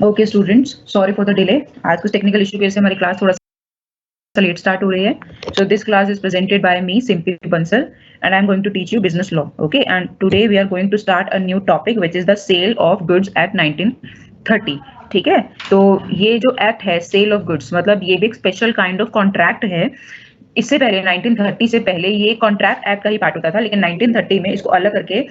Okay students, sorry for the delay. आज कुछ technical issue की वजह से हमारी क्लास थोड़ा सा लेट स्टार्ट हो रही है। So this class is presented by me Simpli Bansal and I am going to teach you business law. Okay, and today we are going to start a new topic which is the sale of goods act 1930। ठीक है, तो ये जो act है cell of goods, मतलब ये भी एक स्पेशल काइंड ऑफ कॉन्ट्रैक्ट है। इससे पहले 1930 से पहले ये कॉन्ट्रैक्ट एक्ट का ही पार्ट होता था, लेकिन 1930 में इसको अलग करके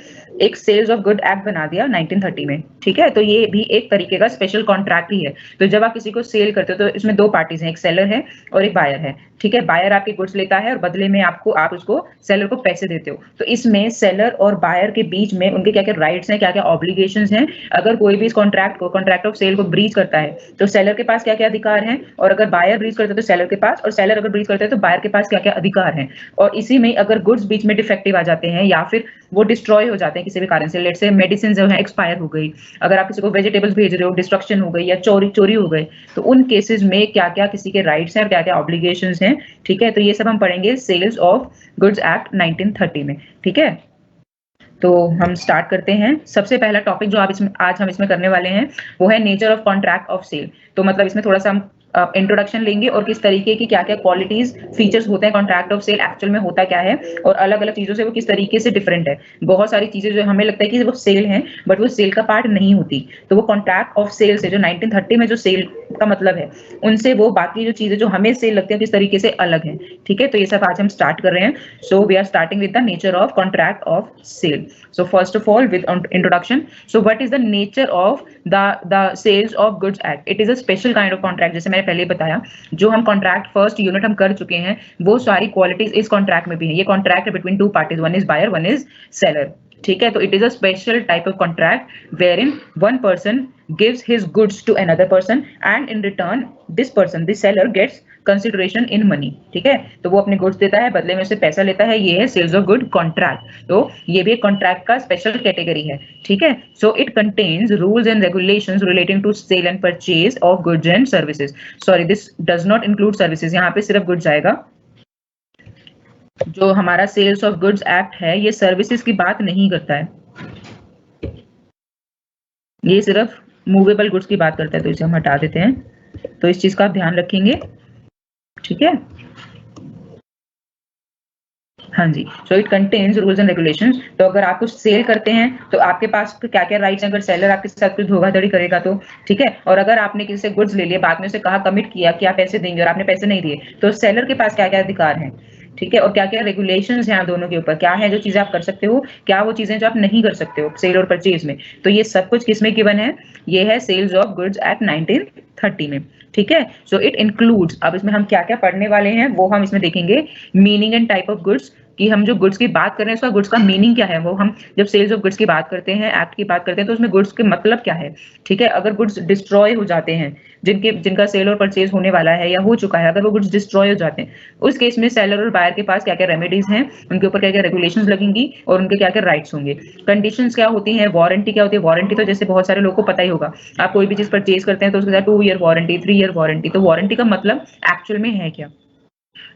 एक सेल्स ऑफ गुड एक्ट बना दिया 1930 में। ठीक है, तो ये भी एक तरीके का स्पेशल कॉन्ट्रैक्ट ही है। तो जब आप किसी को सेल करते हो तो इसमें दो पार्टीज हैं, एक सेलर है और एक बायर है। ठीक है, बायर आपके गुड्स लेता है और बदले में आप उसको सेलर को पैसे देते हो। तो इसमें सेलर और बायर के बीच में उनके क्या क्या राइट्स हैं, क्या क्या ऑब्लिगेशंस हैं। अगर कोई भी इस कॉन्ट्रैक्ट ऑफ सेल को ब्रीच करता है तो सेलर के पास क्या क्या अधिकार हैं, और अगर बायर ब्रीच करता है तो सेलर के पास, और सेलर अगर ब्रीच करता है तो बायर के पास क्या क्या अधिकार हैं। और इसी में अगर गुड्स बीच में डिफेक्टिव आ जाते हैं या फिर वो डिस्ट्रॉय हो जाते हैं किसी भी कारण से, लेट से मेडिसिन जो है एक्सपायर हो गई, अगर आप किसी को वेजिटेबल्स भेज रहे हो, डिस्ट्रक्शन हो गई या चोरी हो गई, तो उन केसेस में क्या क्या किसी के राइट्स हैं और क्या क्या ऑब्लिगेशंस हैं। ठीक है, तो ये सब हम पढ़ेंगे सेल्स ऑफ गुड्स एक्ट 1930 में। ठीक है, तो हम स्टार्ट करते हैं। सबसे पहला टॉपिक जो आज हम इसमें करने वाले हैं वो है nature of contract of sale. तो मतलब इसमें थोड़ा सा हम इंट्रोडक्शन लेंगे और किस तरीके की क्या क्या क्वालिटीज फीचर्स होते हैं, कॉन्ट्रैक्ट ऑफ सेल एक्चुअल में होता क्या है और अलग अलग चीजों से वो किस तरीके से डिफरेंट है। बहुत सारी चीजें जो हमें लगता है कि वो सेल है बट वो सेल का पार्ट नहीं होती, तो वो कॉन्ट्रैक्ट ऑफ सेल से जो 1930 में जो सेल का मतलब है उनसे वो बाकी जो चीजें जो हमें सेल लगती है किस तरीके से अलग है। ठीक है, तो ये सब आज हम स्टार्ट कर रहे हैं। So we are starting with the nature of contract of sale. So first of all, with introduction, so what is the nature of the sales of goods act? It is a special kind of contract, जैसे मैंने पहले बताया, जो हम contract first unit हम कर चुके हैं वो सारी क्वालिटीज इस कॉन्ट्रैक्ट में भी है। ये कॉन्ट्रैक्ट है between two parties, one is buyer one is seller. ठीक है, तो it is a special type of contract where in one person gives his goods to another person and in return this person, the seller, gets consideration in money। ठीक है, तो वो अपने goods देता है, बदले में उससे पैसा लेता है। ये है सेल्स ऑफ गुड कॉन्ट्रैक्ट। तो ये भी एक कॉन्ट्रैक्ट का स्पेशल कैटेगरी है। ठीक है, so it contains rules and regulations relating to cell and purchase of goods and services. Sorry, this does not include services, यहाँ पे सिर्फ गुड्स आएगा। जो हमारा सेल्स ऑफ गुड्स एक्ट है ये सर्विसेज की बात नहीं करता है, ये सिर्फ मूवेबल गुड्स की बात करता है, तो इसे हम हटा देते हैं। तो इस चीज का आप ध्यान रखेंगे। ठीक है, हाँ जी, so it contains rules and regulations. तो अगर आप कुछ सेल करते हैं तो आपके पास क्या क्या राइट्स हैं, अगर सेलर आपके साथ कुछ धोखाधड़ी करेगा तो। ठीक है, और अगर आपने किसी से गुड्स ले लिए, बाद में उसे कहा, कमिट किया कि आप पैसे देंगे और आपने पैसे नहीं दिए, तो सेलर के पास क्या क्या अधिकार हैं। ठीक है, और क्या क्या रेगुलेशंस हैं दोनों के ऊपर, क्या है जो चीजें आप कर सकते हो, क्या वो चीजें जो आप नहीं कर सकते हो सेल और परचेज में। तो ये सब कुछ किसमें गिवन है, ये है सेल्स ऑफ गुड्स एक्ट 1930 में। ठीक है, सो इट इंक्लूड्स, अब इसमें हम क्या क्या पढ़ने वाले हैं वो हम इसमें देखेंगे। Meaning and type of goods, कि हम जो गुड्स की बात कर रहे हैं उसका गुड्स का मीनिंग क्या है, वो हम जब सेल्स ऑफ गुड्स की बात करते हैं, एक्ट की बात करते हैं, तो उसमें गुड्स के मतलब क्या है। ठीक है, अगर गुड्स डिस्ट्रॉय हो जाते हैं, जिनका सेल और परचेज होने वाला है या हो चुका है, अगर वो गुड्स डिस्ट्रॉय हो जाते हैं, उस केस में सेलर और बायर के पास क्या क्या रेमेडीज हैं, उनके ऊपर क्या क्या रेगुलेशंस लगेंगी और उनके क्या क्या राइट्स होंगे। कंडीशंस क्या होती हैं, वारंटी क्या होती है। वारंटी तो जैसे बहुत सारे लोगों को पता ही होगा, आप कोई भी चीज परचेज करते हैं तो उसके साथ 2 ईयर वारंटी, 3 ईयर वारंटी। तो वारंटी का मतलब एक्चुअल में है क्या।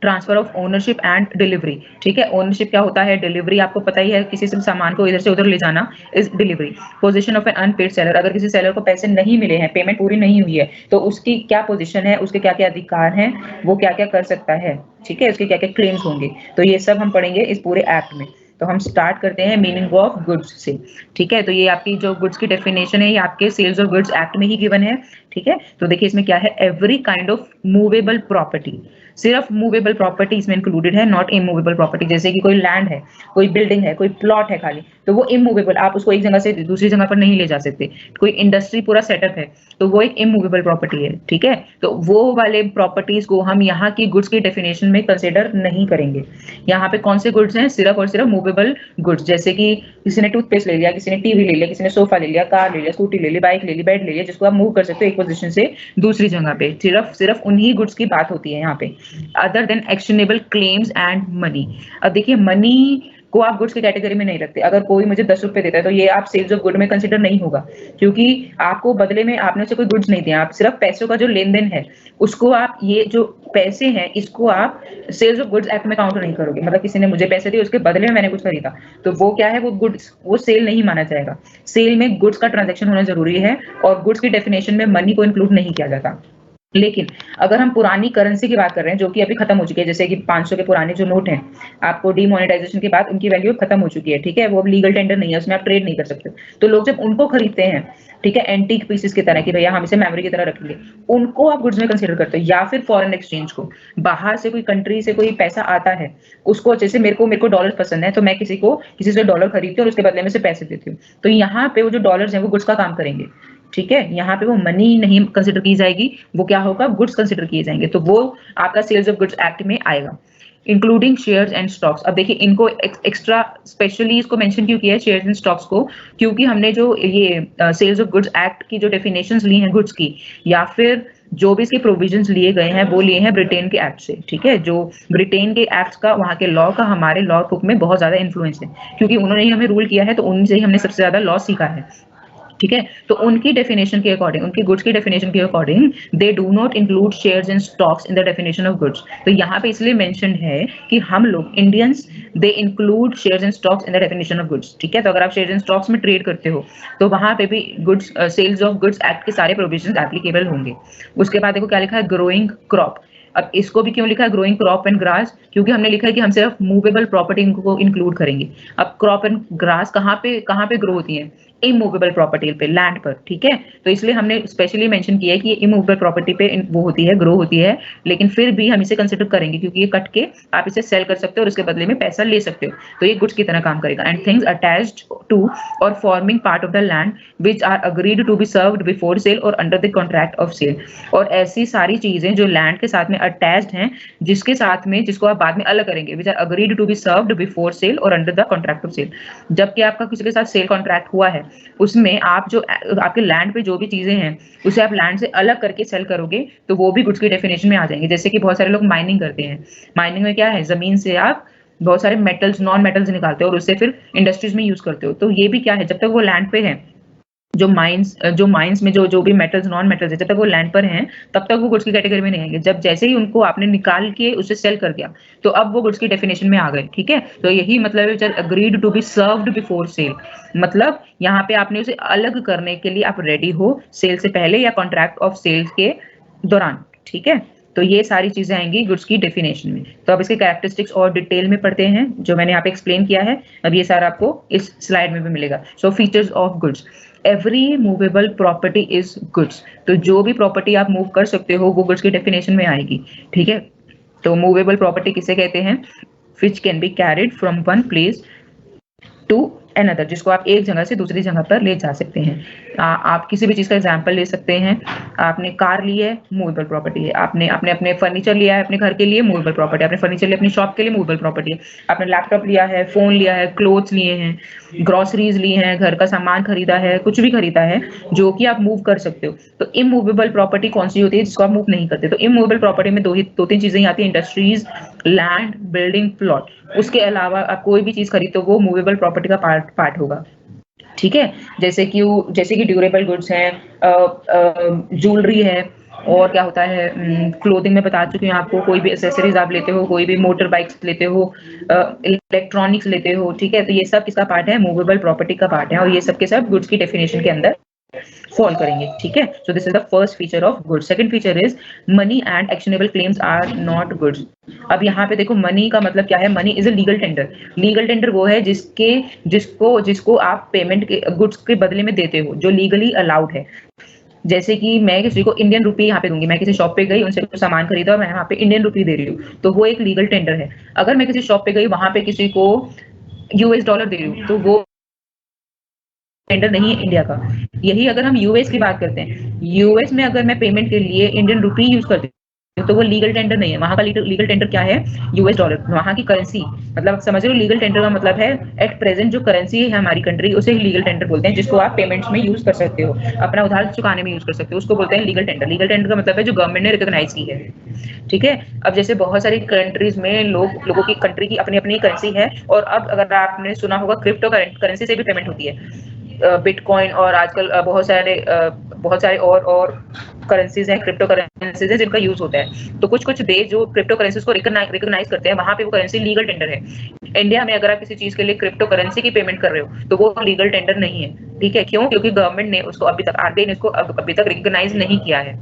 Transfer of ownership and delivery. ठीक है, ओनरशिप क्या होता है, डिलीवरी आपको पता ही है, किसी से सामान को इधर से उधर ले जाना is delivery. Position of an unpaid seller, अगर किसी सेलर को पैसे नहीं मिले हैं, पेमेंट पूरी नहीं हुई है, तो उसकी क्या पोजीशन है, उसके क्या क्या अधिकार हैं, वो क्या क्या कर सकता है। ठीक है, उसके क्या क्या क्लेम्स होंगे, तो ये सब हम पढ़ेंगे इस पूरे एक्ट में। तो हम स्टार्ट करते हैं मीनिंग ऑफ गुड्स से। ठीक है, तो ये आपकी जो गुड्स की डेफिनेशन है ये आपके सेल्स ऑफ गुड्स एक्ट में ही गिवन है। ठीक है, तो देखिए इसमें क्या है, every kind of movable property, सिर्फ मूवेबल प्रॉपर्टी इसमें इंक्लूडेड है, नॉट इमूवेबल प्रॉपर्टी। जैसे कि कोई लैंड है, कोई बिल्डिंग है, कोई प्लॉट है खाली, तो वो इमूवेबल, आप उसको एक जगह से दूसरी जगह पर नहीं ले जा सकते। कोई इंडस्ट्री पूरा सेटअप है तो वो एक इमूवेबल प्रॉपर्टी है। ठीक है, तो वो वाले प्रॉपर्टीज को हम यहाँ की गुड्स की डेफिनेशन में कंसिडर नहीं करेंगे। यहाँ पे कौन से गुड्स हैं, सिर्फ और सिर्फ मूवेबल गुड्स। जैसे कि किसी ने टूथपेस्ट ले लिया, किसी ने टीवी ले लिया, किसी ने सोफा ले लिया, कार ले लिया, स्कूटी ले ली, बाइक ले ली, बेड ले लिया, जिसको आप मूव कर सकते हो एक पोजीशन से दूसरी जगह पे, सिर्फ उन्हीं गुड्स की बात होती है यहाँ पे, other than actionable claims and money. अब देखिए मनी को आप गुड्स की कैटेगरी में नहीं रखते। अगर कोई मुझे 10 रुपए देता है तो ये आप सेल्स ऑफ गुड में कंसिडर नहीं होगा, क्योंकि आपको बदले में आपने उसे कोई गुड्स नहीं दिया, आप सिर्फ पैसों का जो लेन-देन है उसको आप, ये जो पैसे हैं इसको आप सेल्स ऑफ गुड्स एक्ट में काउंट नहीं करोगे। मतलब किसी ने मुझे पैसे दिए, उसके बदले में मैंने कुछ खरीदा, तो वो क्या है, वो गुड्स, वो सेल नहीं माना जाएगा। सेल में गुड्स का ट्रांजैक्शन होना जरूरी है और गुड्स की डेफिनेशन में मनी को इंक्लूड नहीं किया जाता। लेकिन अगर हम पुरानी करेंसी की बात कर रहे हैं जो कि अभी खत्म हो चुकी है, जैसे कि 500 के पुराने जो नोट हैं, आपको डीमोनेटाइजेशन के बाद उनकी वैल्यू खत्म हो चुकी है, ठीक है, वो अब लीगल टेंडर नहीं है, उसमें आप ट्रेड नहीं कर सकते। तो लोग जब उनको खरीदते हैं, ठीक है, एंटीक पीसेस की तरह, कि भैया हम इसे मेमोरी की तरह रखेंगे, उनको आप गुड्स में कंसीडर करते हो। या फिर फॉरेन एक्सचेंज को, बाहर से कोई कंट्री से कोई पैसा आता है, उसको, जैसे मेरे को डॉलर पसंद है, तो मैं किसी से डॉलर खरीदती हूँ और उसके बदले में से पैसे देती हूँ, तो यहाँ पे वो जो डॉलर्स हैं वो गुड्स का काम करेंगे, ठीक है। यहाँ पे वो मनी नहीं कंसिडर की जाएगी, वो क्या होगा, गुड्स कंसिडर किए जाएंगे, तो वो आपका सेल्स ऑफ गुड्स एक्ट में आएगा, इंक्लूडिंग शेयर्स एंड स्टॉक्स। अब देखिए इनको एक्स्ट्रा स्पेशली इसको मेंशन क्यों किया है शेयर्स एंड स्टॉक्स को, क्योंकि हमने जो ये सेल्स ऑफ गुड्स एक्ट की जो डेफिनेशंस ली हैं गुड्स की, या फिर जो भी इसके प्रोविजंस लिए गए हैं वो लिए हैं ब्रिटेन के एक्ट से, ठीक है। जो ब्रिटेन के एक्ट का, वहाँ के लॉ का हमारे लॉ बुक में बहुत ज्यादा इन्फ्लुएंस है, क्योंकि उन्होंने ही हमें रूल किया है, तो उनसे ही हमने सबसे ज्यादा लॉ सीखा है, ठीक है। तो उनकी डेफिनेशन के अकॉर्डिंग, उनकी गुड्स की डेफिनेशन के according, they do not include shares and stocks in the definition of goods. तो यहाँ पे इसलिए मेंशन है कि हम लोग Indians, they include shares and stocks in the definition of goods, ठीक है। तो अगर आप शेयर्स एंड स्टॉक्स में ट्रेड करते हो तो वहां पे भी goods, sales of goods act के सारे प्रोविजंस एप्लीकेबल होंगे। उसके बाद देखो क्या लिखा है, ग्रोइंग क्रॉप। अब इसको भी क्यों लिखा है ग्रोइंग क्रॉप एंड ग्रास, क्योंकि हमने लिखा है कि हम सिर्फ मूवेबल प्रॉपर्टी को इंक्लूड करेंगे। अब क्रॉप एंड ग्रास कहाँ पे ग्रो होती है, इमूवेबल प्रॉपर्टी पे, लैंड पर, ठीक है। तो इसलिए हमने स्पेशली मेंशन किया है कि ये इमूवेबल प्रॉपर्टी पे वो होती है, ग्रो होती है, लेकिन फिर भी हम इसे कंसिडर करेंगे क्योंकि ये कट के आप इसे सेल कर सकते हो और उसके बदले में पैसा ले सकते हो, तो ये गुड्स की तरह काम करेगा। एंड थिंग्स अटैच्ड टू और forming part of the land which are agreed to be served before sale और under the contract of sale. और ऐसी सारी चीजें जो लैंड के साथ में अटैच्ड हैं, जिसके साथ में, जिसको आप बाद में अलग करेंगे, which are agreed to be served before sale और under the contract of sale. जबकि आपका किसी के साथ सेल कॉन्ट्रैक्ट हुआ है, उसमें आप जो आपके लैंड पे जो भी चीजें हैं उसे आप लैंड से अलग करके सेल करोगे तो वो भी गुड्स की डेफिनेशन में आ जाएंगे। जैसे कि बहुत सारे लोग माइनिंग करते हैं, माइनिंग में क्या है, जमीन से आप बहुत सारे मेटल्स, नॉन मेटल्स निकालते हो और उससे फिर इंडस्ट्रीज में यूज करते हो, तो ये भी क्या है, जब तक वो लैंड पे है, जो माइंस में जो भी मेटल्स, नॉन मेटल्स है, जब तक वो लैंड पर हैं तब तक वो गुड्स की कैटेगरी में नहीं आएंगे। जब जैसे ही उनको आपने निकाल के उसे सेल कर दिया तो अब वो गुड्स की डेफिनेशन में आ गए, ठीक है। तो यही मतलब है agreed to be served before sale, मतलब यहाँ पे आपने उसे अलग करने के लिए आप रेडी हो सेल से पहले या कॉन्ट्रैक्ट ऑफ सेल के दौरान, ठीक है। तो ये सारी चीजें आएंगी गुड्स की डेफिनेशन में। तो अब इसके कैरेक्टरिस्टिक्स और डिटेल में पढ़ते हैं, जो मैंने यहाँ पे एक्सप्लेन किया है, अब ये सारा आपको इस स्लाइड में भी मिलेगा। So features of goods, every movable property is goods. तो जो भी प्रॉपर्टी आप मूव कर सकते हो वो गुड्स की डेफिनेशन में आएगी, ठीक है। तो मूवेबल प्रॉपर्टी किसे कहते हैं, which can be carried from one place to another, जिसको आप एक जगह से दूसरी जगह पर ले जा सकते हैं। आप किसी भी चीज का एग्जांपल ले सकते हैं, आपने कार ली है, मूवेबल प्रॉपर्टी है। आपने अपने फर्नीचर लिया है अपने घर के लिए, मूवेबल प्रॉपर्टी। आपने फर्नीचर लिया अपनी शॉप के लिए, मूवेबल प्रॉपर्टी है। आपने लैपटॉप लिया है, फोन लिया है, क्लोथ्स लिए हैं, ग्रोसरीज ली हैं, घर का सामान खरीदा है, कुछ भी खरीदा है जो कि आप मूव कर सकते हो। तो इमूवेबल प्रॉपर्टी कौन सी होती है, जिसको आप मूव नहीं करते। तो इमूवेबल प्रॉपर्टी में दो तीन चीजें आती हैं, इंडस्ट्रीज, लैंड, बिल्डिंग, प्लॉट। उसके अलावा आप कोई भी चीज खरीदते हो वो मूवेबल प्रॉपर्टी का पार्ट होगा, ठीक है। जैसे कि ड्यूरेबल गुड्स हैं, ज्वेलरी है, और क्या होता है, क्लोथिंग में बता चुकी हूँ आपको, कोई भी एक्सेसरीज आप लेते हो, कोई भी मोटर बाइक्स लेते हो, इलेक्ट्रॉनिक्स लेते हो, ठीक है। तो ये सब किसका पार्ट है, मूवेबल प्रॉपर्टी का पार्ट है, और ये सब के सब गुड्स की डेफिनेशन के अंदर फॉल करेंगे, ठीक है। So this is the first feature of goods. Second feature is money and actionable claims are not goods. अब यहाँ पे देखो मनी का मतलब क्या है, money is a legal tender. Legal tender वो है जिसको आप पेमेंट के गुड्स के बदले में देते हो, जो लीगली अलाउड है। जैसे कि मैं किसी को इंडियन रुपी यहाँ पे दूंगी, मैं किसी शॉप पे गई, उनसे कुछ सामान खरीदा और मैं यहाँ पे इंडियन रुपी दे रही हूँ, तो वो एक लीगल टेंडर है। अगर मैं किसी शॉप पे गई, वहां पे किसी को यूएस डॉलर दे रही हूँ, तो वो टेंडर नहीं है इंडिया का। यही अगर हम यूएस की बात करते हैं, यूएस में अगर मैं पेमेंट के लिए इंडियन रुपी यूज करती तो वो लीगल टेंडर नहीं है। वहां का लीगल टेंडर क्या है? यूएस डॉलर, वहां की करेंसी। मतलब समझ रहे हो, लीगल टेंडर का मतलब है एट प्रेजेंट जो करेंसी है हमारी कंट्री, उसे ही लीगल टेंडर बोलते हैं, जिसको आप पेमेंट्स में यूज कर सकते हो, अपना उधार चुकाने में यूज कर सकते हो, उसको बोलते हैं लीगल टेंडर। लीगल टेंडर का मतलब है जो गवर्नमेंट ने रिकॉग्नाइज की है, ठीक है। अब जैसे बहुत सारी कंट्रीज में लोगों की कंट्री की अपनी अपनी करेंसी है, और अब अगर आपने सुना होगा क्रिप्टो करेंसी से भी पेमेंट होती है, बिटकॉइन और आजकल बहुत सारे और करेंसीज हैं, क्रिप्टो करेंसीज हैं जिनका यूज होता है। तो कुछ देश जो क्रिप्टो करेंसीज को रिकॉग्नाइज करते हैं, वहां पे वो करेंसी लीगल टेंडर है। इंडिया में अगर आप किसी चीज के लिए क्रिप्टो करेंसी की पेमेंट कर रहे हो तो वो लीगल टेंडर नहीं है, ठीक है। क्यों? क्योंकि गवर्नमेंट ने उसको अभी तक, आरबीआई ने उसको अभी तक रिकॉग्नाइज नहीं किया है,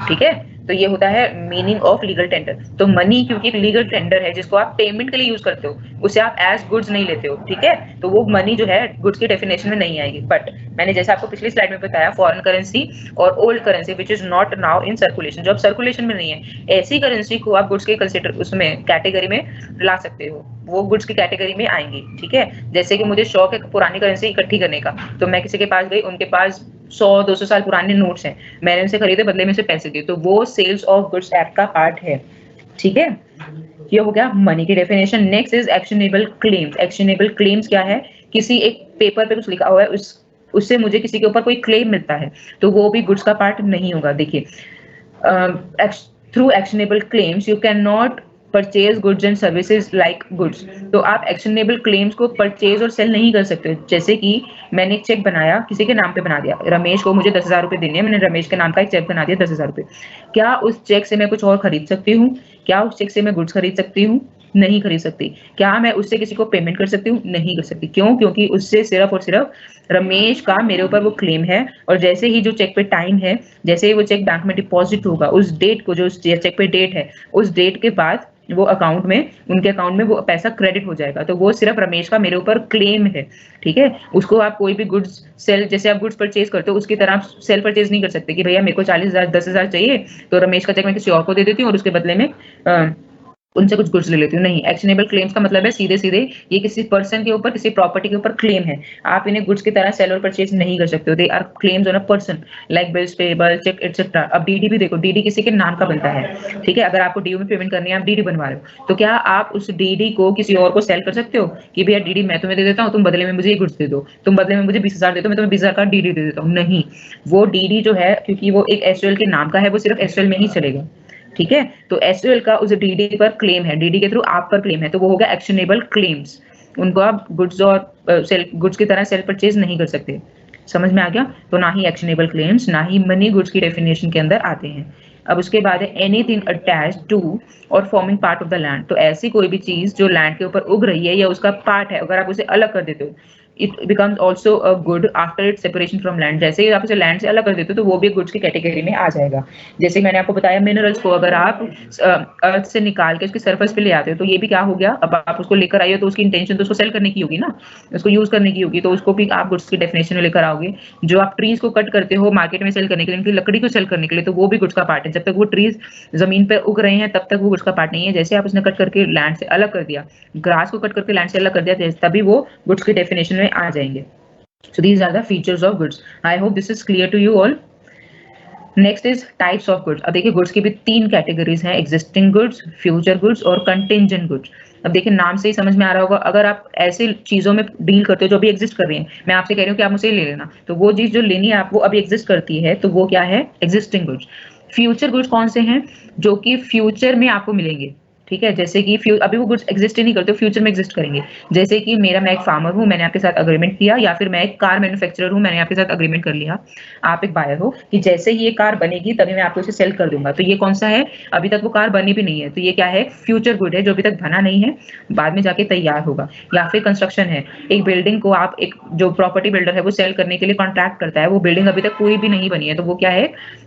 ठीक है। तो ये होता है मीनिंग ऑफ लीगल टेंडर। तो मनी क्योंकि एक लीगल टेंडर है जिसको आप पेमेंट के लिए यूज करते हो, उसे आप एज गुड्स नहीं लेते हो, ठीक है। तो वो मनी जो है गुड्स की डेफिनेशन में नहीं आएगी। बट मैंने जैसे आपको पिछली स्लाइड में बताया, फॉरेन करेंसी और old currency which is not now in circulation, जो अब सर्कुलेशन में नहीं है, ऐसी करेंसी को आप गुड्स के कंसिडर उसमें कैटेगरी में ला सकते हो, वो गुड्स की कैटेगरी में आएंगी, ठीक है। जैसे कि मुझे शौक है पुरानी करेंसी इकट्ठी करने का, तो मैं किसी के पास गई, उनके पास 100-200 साल पुराने नोट्स हैं, मैंने उनसे खरीदे, बदले में से पैसे दिए, तो वो सेल्स ऑफ गुड्स एक्ट का पार्ट है, ठीक है। ये हो गया मनी की definition. Next is actionable claims. Actionable claims क्या है? किसी एक पेपर पे कुछ लिखा हुआ है, उससे मुझे किसी के ऊपर कोई क्लेम मिलता है, तो वो भी गुड्स का पार्ट नहीं होगा। देखिए, through actionable claims you can not purchase goods and services like goods. तो आप एक्शनेबल क्लेम्स को परचेज और सेल नहीं कर सकते। जैसे कि मैंने एक चेक बनाया, किसी के नाम पे बना दिया, रमेश को मुझे 10,000 रुपए देने हैं, मैंने रमेश के नाम का एक चेक बना दिया 10,000 रुपए। क्या उस चेक से मैं कुछ और खरीद सकती हूँ? क्या उस चेक से मैं गुड्स खरीद सकती हूँ? नहीं खरीद सकती। क्या मैं उससे किसी को पेमेंट कर सकती हूँ? नहीं कर सकती। क्यों? क्योंकि उससे सिर्फ और सिर्फ रमेश का मेरे ऊपर वो क्लेम है, और जैसे ही जो चेक पे टाइम है, जैसे ही वो चेक बैंक में डिपॉजिट होगा, उस डेट को, जो उस चेक पे डेट है, उस डेट के बाद वो अकाउंट में, उनके अकाउंट में वो पैसा क्रेडिट हो जाएगा। तो वो सिर्फ रमेश का मेरे ऊपर क्लेम है, ठीक है। उसको आप कोई भी गुड्स सेल, जैसे आप गुड्स परचेज करते हो उसकी तरह सेल परचेज नहीं कर सकते कि भैया मेरे को 40,000 10,000 चाहिए, तो रमेश का चेक मैं किसी और को दे देती हूँ और उसके बदले में उनसे कुछ गुड्स ले लेती हूँ। नहीं, एक्शनेबल क्लेम्स का मतलब है सीधे सीधे ये किसी पर्सन के ऊपर, किसी प्रॉपर्टी के ऊपर क्लेम है, आप इन्हें गुड्स की तरह सेल और परचेज नहीं कर सकते हो। They are claims on a person like bills payable, cheque etcetera. अब डीडी भी देखो, डीडी किसी के नाम का बनता है, ठीक है। अगर आपको ड्यू में पेमेंट करनी है, आप डीडी बनवा रहे हो, तो क्या आप उस डीडी को किसी और को सेल कर सकते हो कि भैया डीडी मैं तुम्हें दे देता हूँ, तुम बदले में मुझे ये गुड्स दे दो, तुम बदले में मुझे 20,000 दे दो, मैं तुम्हें 20,000 का डीडी दे देता हूँ? नहीं, वो डीडी जो है, क्योंकि वो एक एसयूएल के नाम का है, वो सिर्फ एसयूएल में ही चलेगा, ठीक है। तो एसयूएल का उस डीडी पर क्लेम है, डीडी के थ्रू आप पर क्लेम है, तो वो होगा एक्शनेबल क्लेम्स। उनको आप गुड्स और गुड्स की तरह सेल परचेज नहीं कर सकते। समझ में आ गया? तो ना ही एक्शनेबल क्लेम्स, ना ही मनी गुड्स की डेफिनेशन के अंदर आते हैं। अब उसके बाद है एनीथिंग अटैच्ड टू और forming part of the land. तो ऐसी कोई भी चीज जो लैंड के ऊपर उग रही है या उसका पार्ट है, अगर आप उसे अलग कर देते हो, it becomes also a good after it separation from land. जैसे ही आप उसे लैंड से अलग कर देते हो तो वो भी गुड्स की कैटेगरी में आ जाएगा। जैसे मैंने आपको बताया, मिनरल्स को अगर आप अर्थ से निकाल के उसकी सरफेस पे ले आते हो, तो ये भी क्या हो गया, अब आप उसको लेकर आइए तो उसकी इंटेंशन तो उसको सेल करने की होगी ना, उसको यूज करने की होगी, तो उसको भी आप गुड्स की डेफिनेशन में लेकर आओगे। जो आप ट्रीज को कट करते हो मार्केट में सेल करने के लिए, उनकी लकड़ी को सेल करने के लिए, तो वो भी गुड्स का पार्ट है। जब तक वो ट्रीज जमीन पे उग रहे हैं तब तक वो गुड्स का पार्ट नहीं है। जैसे आप उसने कट करके लैंड से अलग कर दिया, ग्रास को कट करके लैंड से अलग कर दिया, तभी वो गुड्स की डेफिनेशन में आ जाएंगे। So these are the features of goods. I hope this is clear to you all. Next is types of goods. अब देखिए, गुड्स की भी 3 कैटेगरीज हैं, एग्जिस्टिंग गुड्स, फ्यूचर गुड्स और कंटिंजेंट गुड्स। अब देखिए, नाम से ही समझ में आ रहा होगा, अगर आप ऐसी चीजों में डील करते हो जो अभी एग्जिस्ट कर रही हैं, मैं आपसे कह रही हूँ कि आप मुझे ले लेना, तो वो चीज जो लेनी है आप, वो अभी एग्जिस्ट करती है, तो वो क्या है? Existing goods. फ्यूचर गुड्स कौन से हैं? जो कि फ्यूचर में आपको मिलेंगे, ठीक है। जैसे कि अभी वो गुड्स एग्जिस्ट ही नहीं करते, फ्यूचर में एग्जिस्ट करेंगे। जैसे कि मैं एक फार्मर हूँ, मैंने आपके साथ अग्रीमेंट किया, या फिर मैं एक कार मैन्युफैक्चरर हूँ, मैंने आपके साथ अग्रीमेंट कर लिया, आप एक बायर हो, कि जैसे ही ये कार बनेगी तभी मैं आपको इसे सेल कर दूंगा। तो ये कौन सा है? अभी तक वो कार बनी भी नहीं है, तो ये क्या है? फ्यूचर गुड है, जो अभी तक बना नहीं है, बाद में जाके तैयार होगा। या फिर कंस्ट्रक्शन है, एक बिल्डिंग को आप, एक जो प्रॉपर्टी बिल्डर है वो सेल करने के लिए कॉन्ट्रैक्ट करता है, वो बिल्डिंग अभी तक पूरी भी नहीं बनी है, तो वो क्या है?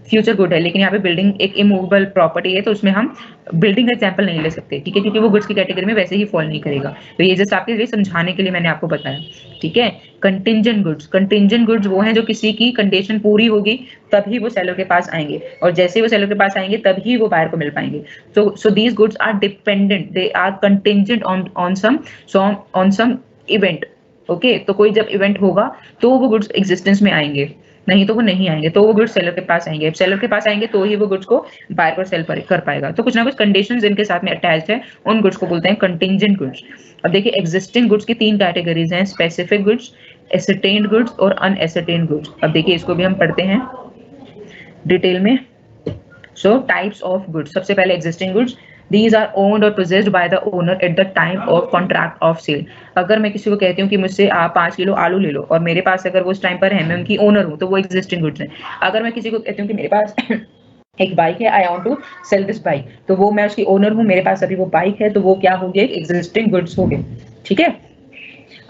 फ्यूचर गुड है। लेकिन यहाँ पे बिल्डिंग एक इमूवेबल प्रॉपर्टी है, तो उसमें हम बिल्डिंग का एग्जाम्पल नहीं ले सकते, ठीक है, क्योंकि वो गुड्स की कैटेगरी में वैसे ही फॉल नहीं करेगा। तो ये जस्ट आपके लिए समझाने के लिए मैंने आपको बताया, ठीक है। कंटिंजेंट गुड्स, कंटिंजेंट गुड्स वो हैं जो किसी की कंडीशन पूरी होगी तभी वो सेलर के पास आएंगे, और जैसे वो सेलर के पास आएंगे तभी वो बायर को मिल पाएंगे। So these goods are dependent, they are contingent on some event, okay. तो कोई जब इवेंट होगा तो वो गुड्स एग्जिस्टेंस में आएंगे, नहीं तो वो नहीं आएंगे, तो वो गुड्स सेलर के पास आएंगे। अब सेलर के पास आएंगे तो ही वो गुड्स को बायर पर सेल कर पाएगा। तो कुछ ना कुछ कंडीशंस इनके साथ में अटैच्ड है, उन गुड्स को बोलते हैं कंटिंजेंट गुड्स। अब देखिए एग्जिस्टिंग गुड्स की 3 कैटेगरीज हैं, स्पेसिफिक गुड्स, एसरटेन्ड गुड्स और अनएसरटेन्ड गुड्स। अब देखिए इसको भी हम पढ़ते हैं डिटेल में। सो टाइप्स ऑफ गुड्स, सबसे पहले existing goods, these are owned or possessed by the owner at the time of contract of sale। अगर मैं किसी को कहती हूँ कि मुझसे आप 5 किलो आलू ले लो और मेरे पास अगर वो उस टाइम पर है, मैं उनकी ओनर हूँ, तो वो एग्जिस्टिंग गुड्स है। अगर मैं किसी को कहती हूँ कि मेरे पास एक बाइक है, I want to sell this bike, तो वो मैं उसकी ओनर हूँ, मेरे पास अभी वो बाइक है, तो वो क्या हो गया, एग्जिस्टिंग गुड्स हो गए। ठीक है।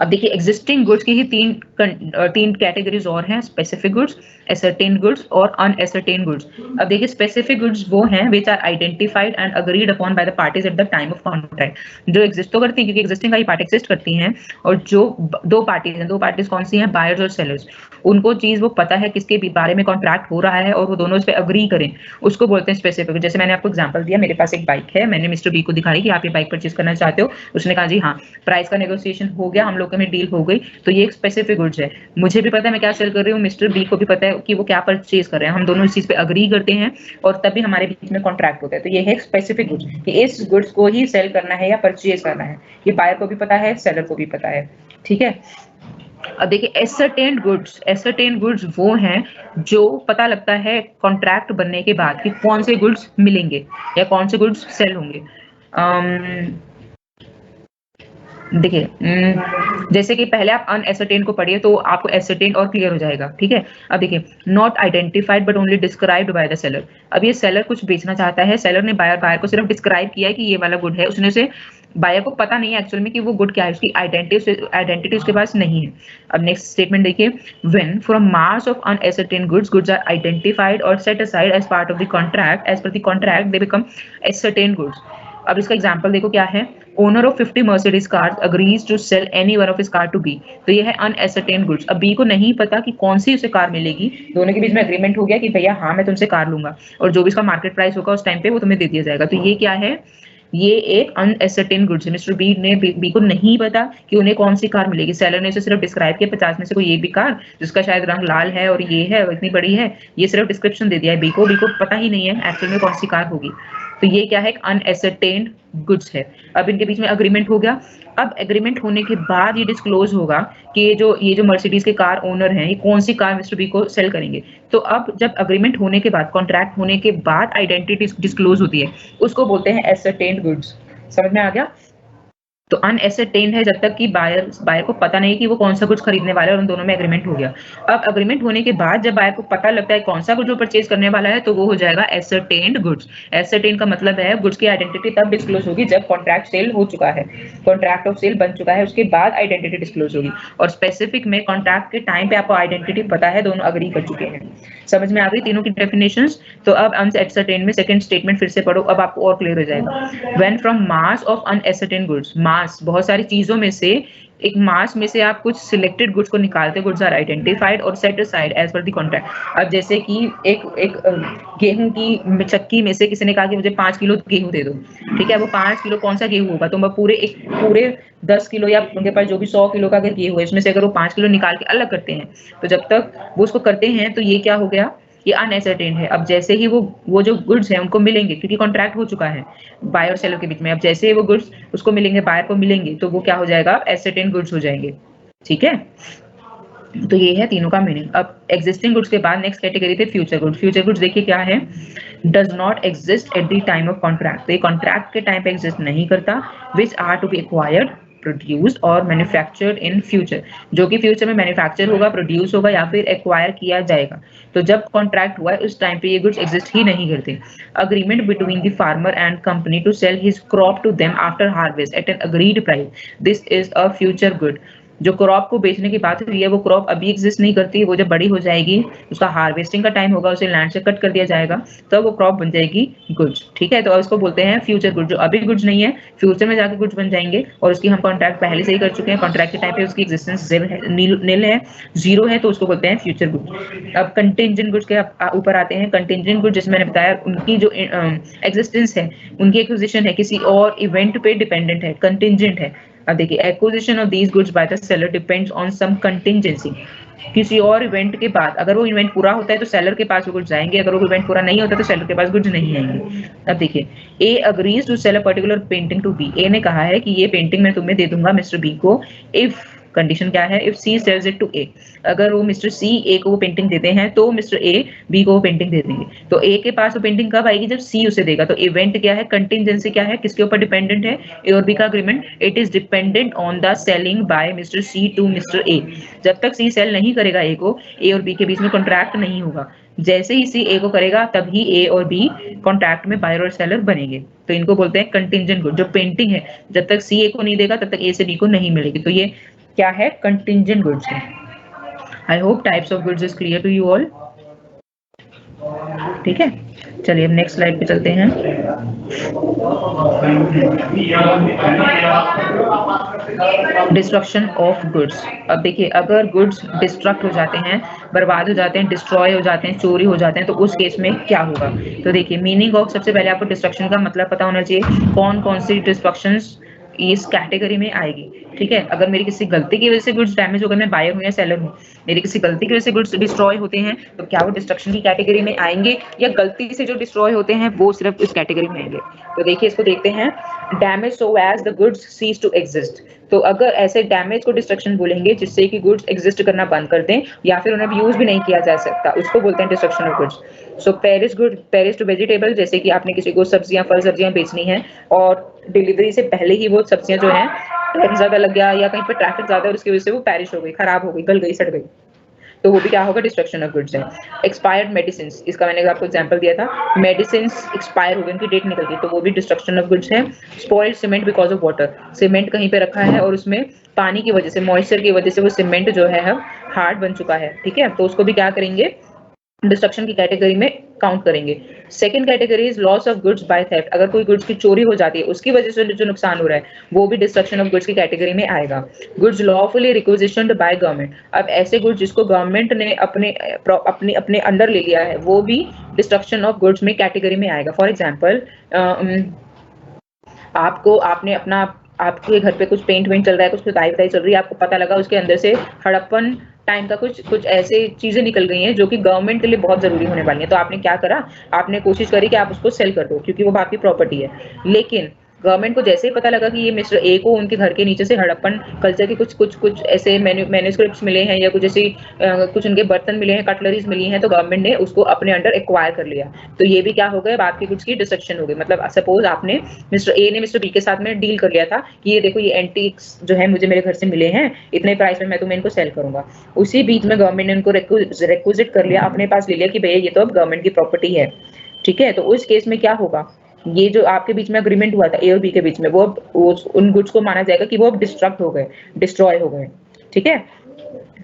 अब देखिए एग्जिस्टिंग गुड्स की ही तीन कैटेगरीज और हैं, स्पेसिफिक गुड्स, एसरटेन्ड गुड्स और अनएसरटेन्ड गुड्स। अब देखिए स्पेसिफिक गुड्स वो हैं which are identified and agreed upon by the parties at the time of contract, जो एग्जिस्ट तो करती हैं क्योंकि एग्जिस्टिंग का ही पार्ट एग्जिस्ट करती हैं, और जो दो पार्टीज हैं, दो पार्टीज कौन सी हैं, बायर्स और सेलर्स, उनको चीज वो पता है किसके बारे में कॉन्ट्रैक्ट हो रहा है और वो दोनों उस पर अग्री करें, उसको बोलते हैं स्पेसिफिक। जैसे मैंने आपको एग्जांपल दिया, मेरे पास एक बाइक है, मैंने मिस्टर बी को दिखाई कि आप ये बाइक परचेज करना चाहते हो, उसने कहा जी हाँ, प्राइस का नेगोशिएशन हो गया, हम लोगों में डील हो गई, तो ये एक स्पेसिफिक गुड्स है। मुझे भी पता है मैं क्या सेल कर रही हूँ, मिस्टर बी को भी पता है कि वो क्या परचेज कर रहे हैं, हम दोनों इस चीज पे अग्री करते हैं और तभी हमारे बीच में कॉन्ट्रैक्ट होता है। तो ये है स्पेसिफिक गुड्स कि इस गुड्स को ही सेल करना है या परचेज करना है, ये बायर को भी पता है, सेलर को भी पता है। ठीक है। अब देखिए एसरटेन्ड गुड्स वो हैं जो पता लगता है कॉन्ट्रैक्ट बनने के बाद कि कौन से गुड्स मिलेंगे या कौन से गुड्स सेल होंगे। देखिए जैसे कि पहले आप अनएसरटेन को पढ़िए तो आपको एसरटेन और क्लियर हो जाएगा। ठीक है। अब देखिए not identified but only described bye the seller. अब ये सेलर कुछ बेचना चाहता है, सेलर ने बायर को सिर्फ डिस्क्राइब किया है कि ये वाला गुड है, उसने से बायर को पता नहीं है एक्चुअल में कि वो गुड क्या है, उसकी आइडेंटिटी उसके पास नहीं है। अब नेक्स्ट स्टेटमेंट देखिए, when from mass of unascertained goods are identified और set aside as part of the contract, as per the contract they become ascertained goods. अब इसका एग्जांपल देखो क्या है, owner of 50 Mercedes cars agrees to sell any one of his car to be. तो ये है अनएसरटेन goods. अब B को नहीं पता कि कौन सी उसे कार मिलेगी, दोनों के बीच में एग्रीमेंट हो गया कि भैया हाँ मैं तुमसे कार लूंगा और जो भी इसका मार्केट प्राइस होगा उस टाइम पे वो तुम्हें दे दिया जाएगा। तो ये क्या है, ये एक अनएसरटेन गुड्स है। मिस्टर बी ने बी को नहीं पता कि उन्हें कौन सी कार मिलेगी, सेलर ने उसे सिर्फ डिस्क्राइब किया 50 में से कोई ये भी कार जिसका शायद रंग लाल है और ये है और इतनी बड़ी है, ये सिर्फ डिस्क्रिप्शन दे दिया है बी को पता ही नहीं है एक्चुअल में कौन सी कार होगी। तो ये क्या है, एक अनएसरटेन्ड गुड्स है। अब इनके बीच में एग्रीमेंट हो गया। अब एग्रीमेंट होने के बाद ये डिस्क्लोज होगा कि ये जो मर्सिडीज के कार ओनर हैं ये कौन सी कार मिस्टर बी को सेल करेंगे। तो अब जब एग्रीमेंट होने के बाद, कॉन्ट्रैक्ट होने के बाद आइडेंटिटी डिस्क्लोज होती है, उसको बोलते हैं एसरटेन्ड गुड्स। समझ में आ गया। तो अनएसरटेन्ड है जब तक कि बायर को पता नहीं कि वो कौन सा गुड्स खरीदने वाला है और उन दोनों में एग्रीमेंट हो गया। अब एग्रीमेंट होने के बाद जब बायर को पता लगता है कौन सा गुड्स वो परचेज करने वाला है, तो वो हो जाएगा एसरटेन्ड गुड्स। एसरटेन का मतलब है गुड्स की आइडेंटिटी तब डिस्क्लोज होगी जब कॉन्ट्रैक्ट सेल हो चुका है, कॉन्ट्रैक्ट ऑफ सेल बन चुका है, उसके बाद आइडेंटिटी डिस्क्लोज होगी। और स्पेसिफिक में कॉन्ट्रैक्ट के टाइम पे आपको आइडेंटिटी पता है, दोनों अग्री कर चुके हैं। समझ में आ गई तीनों की डेफिनेशंस। तो अब अनएसरटेन में सेकंड स्टेटमेंट फिर से पढ़ो, अब आपको और क्लियर हो जाएगा। When from mass of unascertained goods, mass बहुत सारी चीजों में से एक मास में से आप कुछ सिलेक्टेड गुड्स को निकालते, गुड्स आर आइडेंटिफाइड और set aside as per the contract. अब जैसे कि एक गेहूं की चक्की में से किसी ने कहा कि मुझे 5 किलो गेहूं दे दो, ठीक है, वो 5 किलो कौन सा गेहूं होगा, तो मैं पूरे 10 किलो या उनके पास जो भी 100 किलो का अगर गेहूं है इसमें से अगर वो 5 किलो निकाल के अलग करते हैं, तो जब तक वो उसको करते हैं तो ये क्या हो गया, ये अनएसरटेन है। अब जैसे ही वो जो गुड्स हैं उनको मिलेंगे क्योंकि कॉन्ट्रैक्ट हो चुका है बायर और सेलर के बीच में, अब जैसे ही वो गुड्स उसको मिलेंगे, बायर को मिलेंगे, तो वो क्या हो जाएगा, एसरटेन गुड्स हो जाएंगे। ठीक है। तो ये है तीनों का मीनिंग। अब एग्जिस्टिंग गुड्स के बाद नेक्स्ट कैटेगरी थे फ्यूचर गुड्स। फ्यूचर गुड्स देखिए क्या है, does not exist at the time of contract. तो ये कॉन्ट्रैक्ट के टाइम पे एग्जिस्ट नहीं करता, which are to be acquired, produced और मैन्युफैक्चर्ड इन फ्यूचर, जो कि फ्यूचर में मैन्युफैक्चर होगा, प्रोड्यूस होगा या फिर एक्वायर किया जाएगा। तो जब कॉन्ट्रैक्ट हुआ है उस टाइम पे ये गुड्स एग्जिस्ट ही नहीं करते। Agreement between the farmer and company to sell his crop to them after harvest at an agreed price, this is a future good. जो क्रॉप को बेचने की बात हुई है वो क्रॉप अभी एग्जिस्ट नहीं करती, वो जब बड़ी हो जाएगी, उसका हार्वेस्टिंग का टाइम होगा, उसे लैंड से कट कर दिया जाएगा, तो वो क्रॉप बन जाएगी गुड्स। ठीक है। तो इसको बोलते हैं फ्यूचर गुड्स। जो अभी गुड्स नहीं है, फ्यूचर में जाकर गुड्स बन जाएंगे और उसकी हम कॉन्ट्रैक्ट पहले से ही कर चुके हैं, कॉन्ट्रैक्ट के टाइम पे उसकी एग्जिस्टेंस नील है, जीरो है, तो उसको बोलते हैं फ्यूचर गुड्स। अब कंटिंजेंट गुड्स के ऊपर आते हैं। कंटिंजेंट गुड्स जिसमें मैंने बताया उनकी जो एग्जिस्टेंस है, उनकी एक्विजिशन है किसी और इवेंट पे डिपेंडेंट है, कंटिंजेंट है। अब देखिए, acquisition of these goods by the seller depends on some contingency. किसी और इवेंट के बाद, अगर वो इवेंट पूरा होता है तो सेलर के पास वो गुड्स जाएंगे, अगर वो इवेंट पूरा नहीं होता तो सेलर के पास गुड्स नहीं आएंगे। अब देखिए, A agrees to sell a particular painting to B. A ने कहा है कि ये पेंटिंग मैं तुम्हें दे दूंगा मिस्टर बी को, इफ, कंडीशन क्या है, if C sells it to A. अगर वो मिस्टर सी ए को वो पेंटिंग देते हैं तो मिस्टर ए बी को वो पेंटिंग दे देंगे। तो ए के पास वो पेंटिंग कब आएगी, जब सी उसे देगा। तो इवेंट क्या है, कंटिजेंसी क्या है, किसके ऊपर डिपेंडेंट है, ए और बी का agreement. It is dependent on the selling by mister C to mister A. जब तक सी सेल नहीं करेगा ए को, ए और बी के बीच में कॉन्ट्रैक्ट नहीं होगा। जैसे ही सी ए को करेगा तभी ए और बी कॉन्ट्रैक्ट में बायर और सेलर बनेंगे। तो इनको बोलते हैं कंटिंजेंट गुड। जो पेंटिंग है जब तक सी ए को नहीं देगा तब तक ए से बी को नहीं मिलेगी। तो ये क्या है, कंटिंजेंट गुड्स है। I hope types of goods is clear to you all. ठीक है, चलिए अब नेक्स्ट स्लाइड पे चलते हैं। Destruction of goods. अब देखिए, अगर गुड्स डिस्ट्रक्ट हो जाते हैं, बर्बाद हो जाते हैं, डिस्ट्रॉय हो जाते हैं, चोरी हो जाते हैं, तो उस केस में क्या होगा। तो देखिए, मीनिंग ऑफ, सबसे पहले आपको डिस्ट्रक्शन का मतलब पता होना चाहिए, कौन कौन सी डिस्ट्रक्शंस इस कैटेगरी में आएगी। ठीक है, अगर मेरी किसी गलती की वजह से गुड्स डैमेज हो गए, मैं बायर हूं या सेलर हूं, मेरी किसी गलती की वजह से गुड्स डिस्ट्रॉय होते हैं, तो क्या वो डिस्ट्रक्शन की कैटेगरी में आएंगे, या गलती से जो डिस्ट्रॉय होते हैं वो सिर्फ इस कैटेगरी में आएंगे। तो देखिए, इसको देखते हैं, damage so as the goods cease to exist. तो अगर ऐसे डैमेज को डिस्ट्रक्शन बोलेंगे जिससे कि गुड्स एग्जिस्ट करना बंद कर दें या फिर उन्हें यूज भी नहीं किया जा सकता, उसको बोलते हैं destruction of goods. So perish to vegetable, जैसे कि आपने किसी को सब्जियां, फल सब्जियां बेचनी है और डिलीवरी से पहले ही वो सब्जियां जो है टाइम ज्यादा लग गया या कहीं पर ट्रैफिक ज्यादा और उसकी वजह से वो पेरिश हो गई, खराब हो गई, गल गई, सड़ गई, तो वो भी क्या होगा, डिस्ट्रक्शन ऑफ गुड्स है। एक्सपायर्ड मेडिसिन, इसका मैंने आपको एग्जांपल दिया था, मेडिसिन एक्सपायर हो गई, उनकी डेट निकल गई, तो वो भी डिस्ट्रक्शन ऑफ गुड्स है। Spoiled cement because of water, cement कहीं पे रखा है और उसमें पानी की वजह से, मॉइस्चर की वजह से वो सीमेंट जो है हार्ड बन चुका है। ठीक है, तो उसको भी क्या करेंगे, डिस्ट्रक्शन की कैटेगरी में काउंट करेंगे। Second category is loss of goods by theft, अगर कोई गुड्स की चोरी हो जाती है उसकी वजह से जो नुकसान हो रहा है वो भी डिस्ट्रक्शन ऑफ गुड्स की कैटेगरी में आएगा। गुड्स लॉफुली रिक्विजिशन्ड बाय गवर्नमेंट, अब ऐसे गुड्स जिसको गवर्नमेंट ने अपने अंडर ले लिया है वो भी डिस्ट्रक्शन ऑफ गुड्स में कैटेगरी में आएगा। फॉर एग्जाम्पल, आपके घर पे कुछ पेंट वेंट चल रहा है, कुछ खुदाई चल रही है, आपको पता लगा उसके अंदर से हड़प्पन टाइम का कुछ ऐसे चीजें निकल गई हैं जो कि गवर्नमेंट के लिए बहुत जरूरी होने वाली है। तो आपने क्या करा, आपने कोशिश करी कि आप उसको सेल कर दो क्योंकि वो आपकी प्रॉपर्टी है। लेकिन गवर्नमेंट को जैसे ही पता लगा कि ये मिस्टर ए को उनके घर के नीचे से हड़प्पन कल्चर के कुछ ऐसे मैन्युस्क्रिप्ट्स मिले हैं या कुछ ऐसी कुछ उनके बर्तन मिले हैं, कटलरीज मिली हैं, तो गवर्नमेंट ने उसको अपने अंडर एक्वायर कर लिया। तो ये भी क्या हो गया, आपकी गुड्स की डिस्ट्रक्शन हो गई। मतलब सपोज आपने मिस्टर ए ने मिस्टर बी के साथ में डील कर लिया था कि ये देखो, ये एंटीक्स जो है मुझे मेरे घर से मिले हैं, इतने प्राइस में मैं तुम्हें इनको सेल करूंगा। उसी बीच में गवर्नमेंट ने उनको रिक्विजिट कर लिया, अपने पास ले लिया कि भैया ये तो अब गवर्नमेंट की प्रॉपर्टी है। ठीक है, तो उस केस में क्या होगा, ये जो आपके बीच में अग्रीमेंट हुआ था ए और बी के बीच में, वो उन गुड्स को माना जाएगा कि वो अब डिस्ट्रक्ट हो गए, डिस्ट्रॉय हो गए। ठीक है,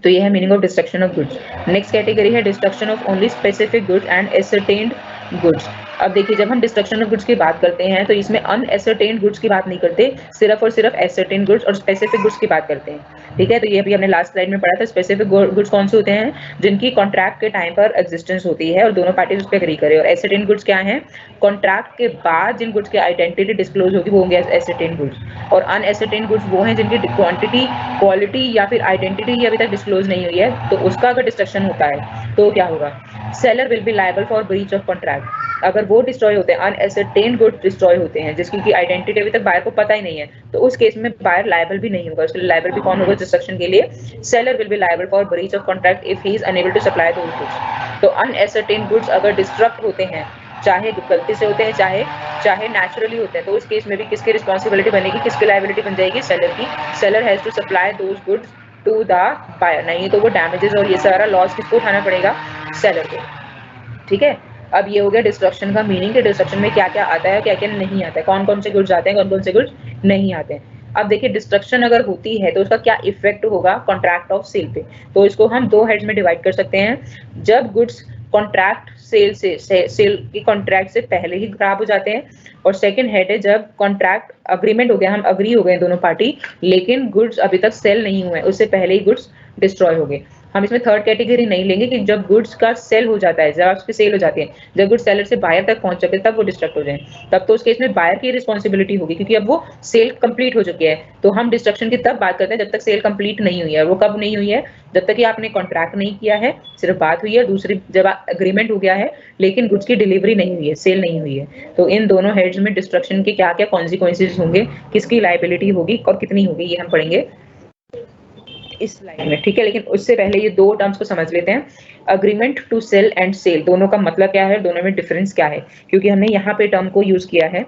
तो ये है meaning of destruction of goods. Next category है destruction of only specific goods and ascertained goods. अब देखिए, जब हम डिस्ट्रक्शन ऑफ गुड्स की बात करते हैं तो इसमें अनएसर्टेन्ड गुड्स की बात नहीं करते, सिर्फ और सिर्फ एसर्टेन्ड गुड्स और स्पेसिफिक गुड्स की बात करते हैं। ठीक है, तो ये अभी हमने लास्ट स्लाइड में पढ़ा था। स्पेसिफिक गुड्स कौन से होते हैं, जिनकी कॉन्ट्रैक्ट के टाइम पर एग्जिस्टेंस होती है और दोनों पार्टीज उस पर एग्री करें। और एसर्टेन्ड गुड्स क्या है, कॉन्ट्रैक्ट के बाद जिन गुड्स की आइडेंटिटी डिस्क्लोज होगी वो होंगे एसर्टेन्ड गुड्स। और अनएसर्टेन्ड गुड्स वो हैं जिनकी क्वांटिटी, क्वालिटी या फिर आइडेंटिटी ही अभी तक डिस्क्लोज नहीं हुई है, तो उसका अगर डिस्ट्रक्शन होता है तो क्या होगा, seller will be liable for breach of contract. अगर वो डिस्ट्रॉय होते हैं, अनएसर्टेन्ड गुड्स डिस्ट्रॉय होते हैं जिसकी आइडेंटिटी अभी तक बायर को पता ही नहीं है, तो उस केस में बायर लायबल भी नहीं होगा। उसके लायबल भी कौन होगा डिस्ट्रक्शन के लिए, seller will be liable for breach of contract if he is unable to supply those goods. तो अनएसर्टेन्ड गुड्स अगर डिस्ट्रक्ट होते हैं, चाहे गलती से होते हैं चाहे नेचुरली होते हैं, तो उस केस में भी किसकी रिस्पॉन्सिबिलिटी बनेगी, किसकी लायबिलिटी बन जाएगी, सेलर की। Seller has to supply those goods to the buyer, नहीं तो वो डैमेजेस और ये सारा लॉस किसको उठाना पड़ेगा, सेलर को। ठीक है, अब ये हो गया डिस्ट्रक्शन का मीनिंग कि डिस्ट्रक्शन में क्या क्या आता है, क्या क्या नहीं आता है, कौन कौन से गुड्स आते हैं, कौन कौन से गुड्स नहीं आते हैं। अब देखिए, डिस्ट्रक्शन अगर होती है तो उसका क्या इफेक्ट होगा कॉन्ट्रैक्ट ऑफ सेल पे। तो इसको हम दो हेड्स में डिवाइड कर सकते हैं। जब गुड्स कॉन्ट्रैक्ट सेल की कॉन्ट्रैक्ट से पहले ही खराब हो जाते हैं, और सेकंड हेड है जब कॉन्ट्रैक्ट अग्रीमेंट हो गया, हम अग्री हो गए दोनों पार्टी, लेकिन गुड्स अभी तक सेल नहीं हुए, उससे पहले ही गुड्स डिस्ट्रॉय हो गए। हम इसमें थर्ड कैटेगरी नहीं लेंगे कि जब गुड्स का सेल हो जाता है, जब उसकी सेल हो जाती है, जब गुड्स सेलर से बायर तक पहुंच चुके तब वो डिस्ट्रक्ट हो जाए, तब तो उस केस में बायर की रिस्पॉन्सिबिलिटी होगी, क्योंकि अब वो सेल कंप्लीट हो चुकी है। तो हम डिस्ट्रक्शन की तब बात करते हैं जब तक सेल कंप्लीट नहीं हुई है। वो कब नहीं हुई है? जब तक कि आपने कॉन्ट्रैक्ट नहीं किया है, सिर्फ बात हुई है। दूसरी, जब एग्रीमेंट हो गया है लेकिन गुड्स की डिलीवरी नहीं हुई है, सेल नहीं हुई है। तो इन दोनों हेड्स में डिस्ट्रक्शन के क्या क्या कॉन्सिक्वेंसेज होंगे, किसकी लायबिलिटी होगी और कितनी होगी, ये हम पढ़ेंगे इस स्लाइड में, ठीक है। लेकिन उससे पहले ये दो टर्म्स को समझ लेते हैं। Agreement to cell and sale, दोनों का मतलब क्या है, दोनों में डिफरेंस क्या है, क्योंकि हमने यहाँ पे टर्म को यूज किया है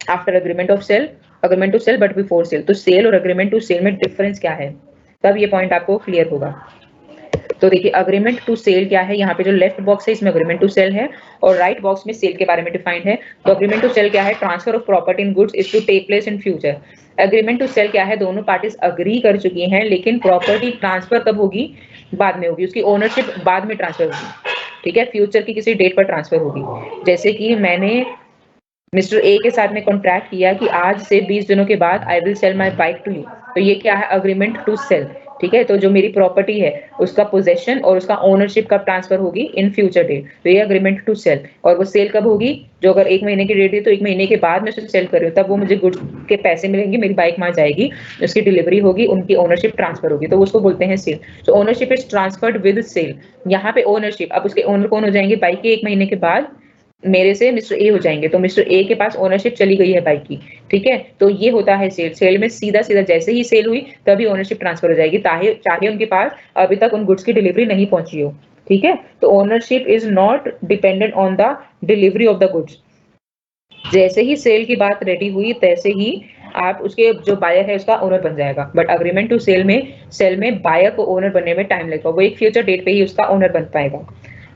after agreement of sale, agreement to cell but before sale. तो सेल और अग्रीमेंट टू सेल में डिफरेंस क्या है, तब ये पॉइंट आपको क्लियर होगा। तो देखिए अग्रीमेंट टू सेल क्या है, यहाँ पे जो लेफ्ट बॉक्स है इसमें अग्रीमेंट टू सेल है और राइट बॉक्स में सेल के बारे में डिफाइंड है। तो अग्रीमेंट टू सेल क्या है, transfer of property in goods is to take place in future. Agreement to sell क्या है, दोनों पार्टीज अग्री कर चुकी हैं लेकिन प्रॉपर्टी ट्रांसफर कब होगी, बाद में होगी, उसकी ओनरशिप बाद में ट्रांसफर होगी, ठीक है, फ्यूचर की किसी डेट पर ट्रांसफर होगी। जैसे कि मैंने मिस्टर ए के साथ में कॉन्ट्रैक्ट किया कि आज से 20 दिनों के बाद I will sell my bike to you, तो ये क्या है, अग्रीमेंट टू सेल, ठीक है। तो जो मेरी प्रॉपर्टी है उसका पोजेशन और उसका ओनरशिप कब ट्रांसफर होगी, इन फ्यूचर डेट, तो ये अग्रीमेंट टू सेल। और वो सेल कब होगी, जो अगर 1 महीने की डेट है तो 1 महीने के बाद मैं उसे सेल कर रही हूँ, तब वो मुझे गुड्स के पैसे मिलेंगे, मेरी बाइक वहां जाएगी, उसकी डिलीवरी होगी, उनकी ओनरशिप ट्रांसफर होगी, तो उसको बोलते हैं सेल। तो ownership is transferred with sale. यहाँ पे ओनरशिप, अब उसके ओनर कौन हो जाएंगे, बाइक के 1 महीने के बाद मेरे से मिस्टर ए हो जाएंगे, तो मिस्टर ए के पास ओनरशिप चली गई है बाइक की, ठीक है। तो ये होता है सेल। सेल में सीधा सीधा जैसे ही सेल हुई तभी ओनरशिप ट्रांसफर हो जाएगी, चाहे उनके पास अभी तक उन गुड्स की डिलीवरी नहीं पहुंची हो, ठीक है। तो ownership is not dependent on the delivery of the goods. जैसे ही सेल की बात रेडी हुई तैसे ही आप उसके जो बायर है उसका ओनर बन जाएगा। बट अग्रीमेंट टू सेल में बायर को ओनर बनने में टाइम लगेगा, वो एक फ्यूचर डेट पे ही उसका ओनर बन पाएगा,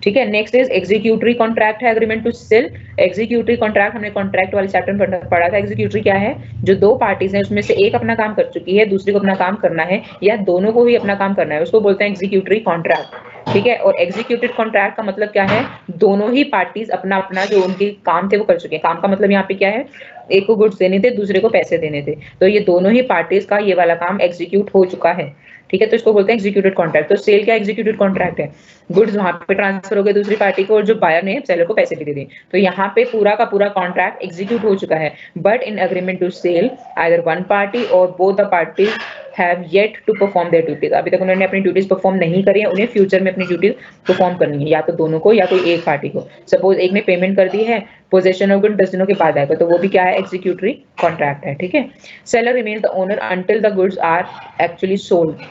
ठीक है। नेक्स्ट इज एग्जीक्यूटरी कॉन्ट्रैक्ट है agreement to sell. Executory contract हमने कॉन्ट्रैक्ट वाले चैप्टर में पढ़ा था। एग्जीक्यूटरी क्या है, जो दो पार्टीज हैं उसमें से एक अपना काम कर चुकी है, दूसरी को अपना काम करना है या दोनों को ही अपना काम करना है, उसको बोलते हैं एग्जीक्यूटरी कॉन्ट्रैक्ट, ठीक है। और एग्जीक्यूटेड कॉन्ट्रैक्ट का मतलब क्या है, दोनों ही पार्टीज अपना अपना जो उनके काम थे वो कर चुके हैं। काम का मतलब यहाँ पे क्या है, एक को गुड्स देने थे, दूसरे को पैसे देने थे, तो ये दोनों ही पार्टीज का ये वाला काम एग्जीक्यूट हो चुका है, ठीक है। तो इसको बोलते हैं एग्जीक्यूटेड कॉन्ट्रैक्ट। तो सेल क्या एग्जीक्यूटेड कॉन्ट्रैक्ट है, गुड्स वहां पे ट्रांसफर हो गए दूसरी पार्टी को और जो बायर ने सेलर को पैसे भी दे दिए, तो यहाँ पे पूरा का पूरा कॉन्ट्रैक्ट एग्जीक्यूट हो चुका है। But in agreement to sell either one party और both the parties have yet to perform their duties. अभी तक उन्होंने अपनी ड्यूटीज परफॉर्म नहीं करी है, उन्हें फ्यूचर में अपनी ड्यूटीज परफॉर्म करनी है, या तो दोनों को या कोई एक पार्टी को। सपोज एक ने पेमेंट कर दी है, पोजेशन ऑफ गुड 10 दिनों के बाद आएगा, तो वो भी क्या है, एग्जीक्यूटरी कॉन्ट्रैक्ट है, ठीक है। Seller remains the owner until the goods are actually sold.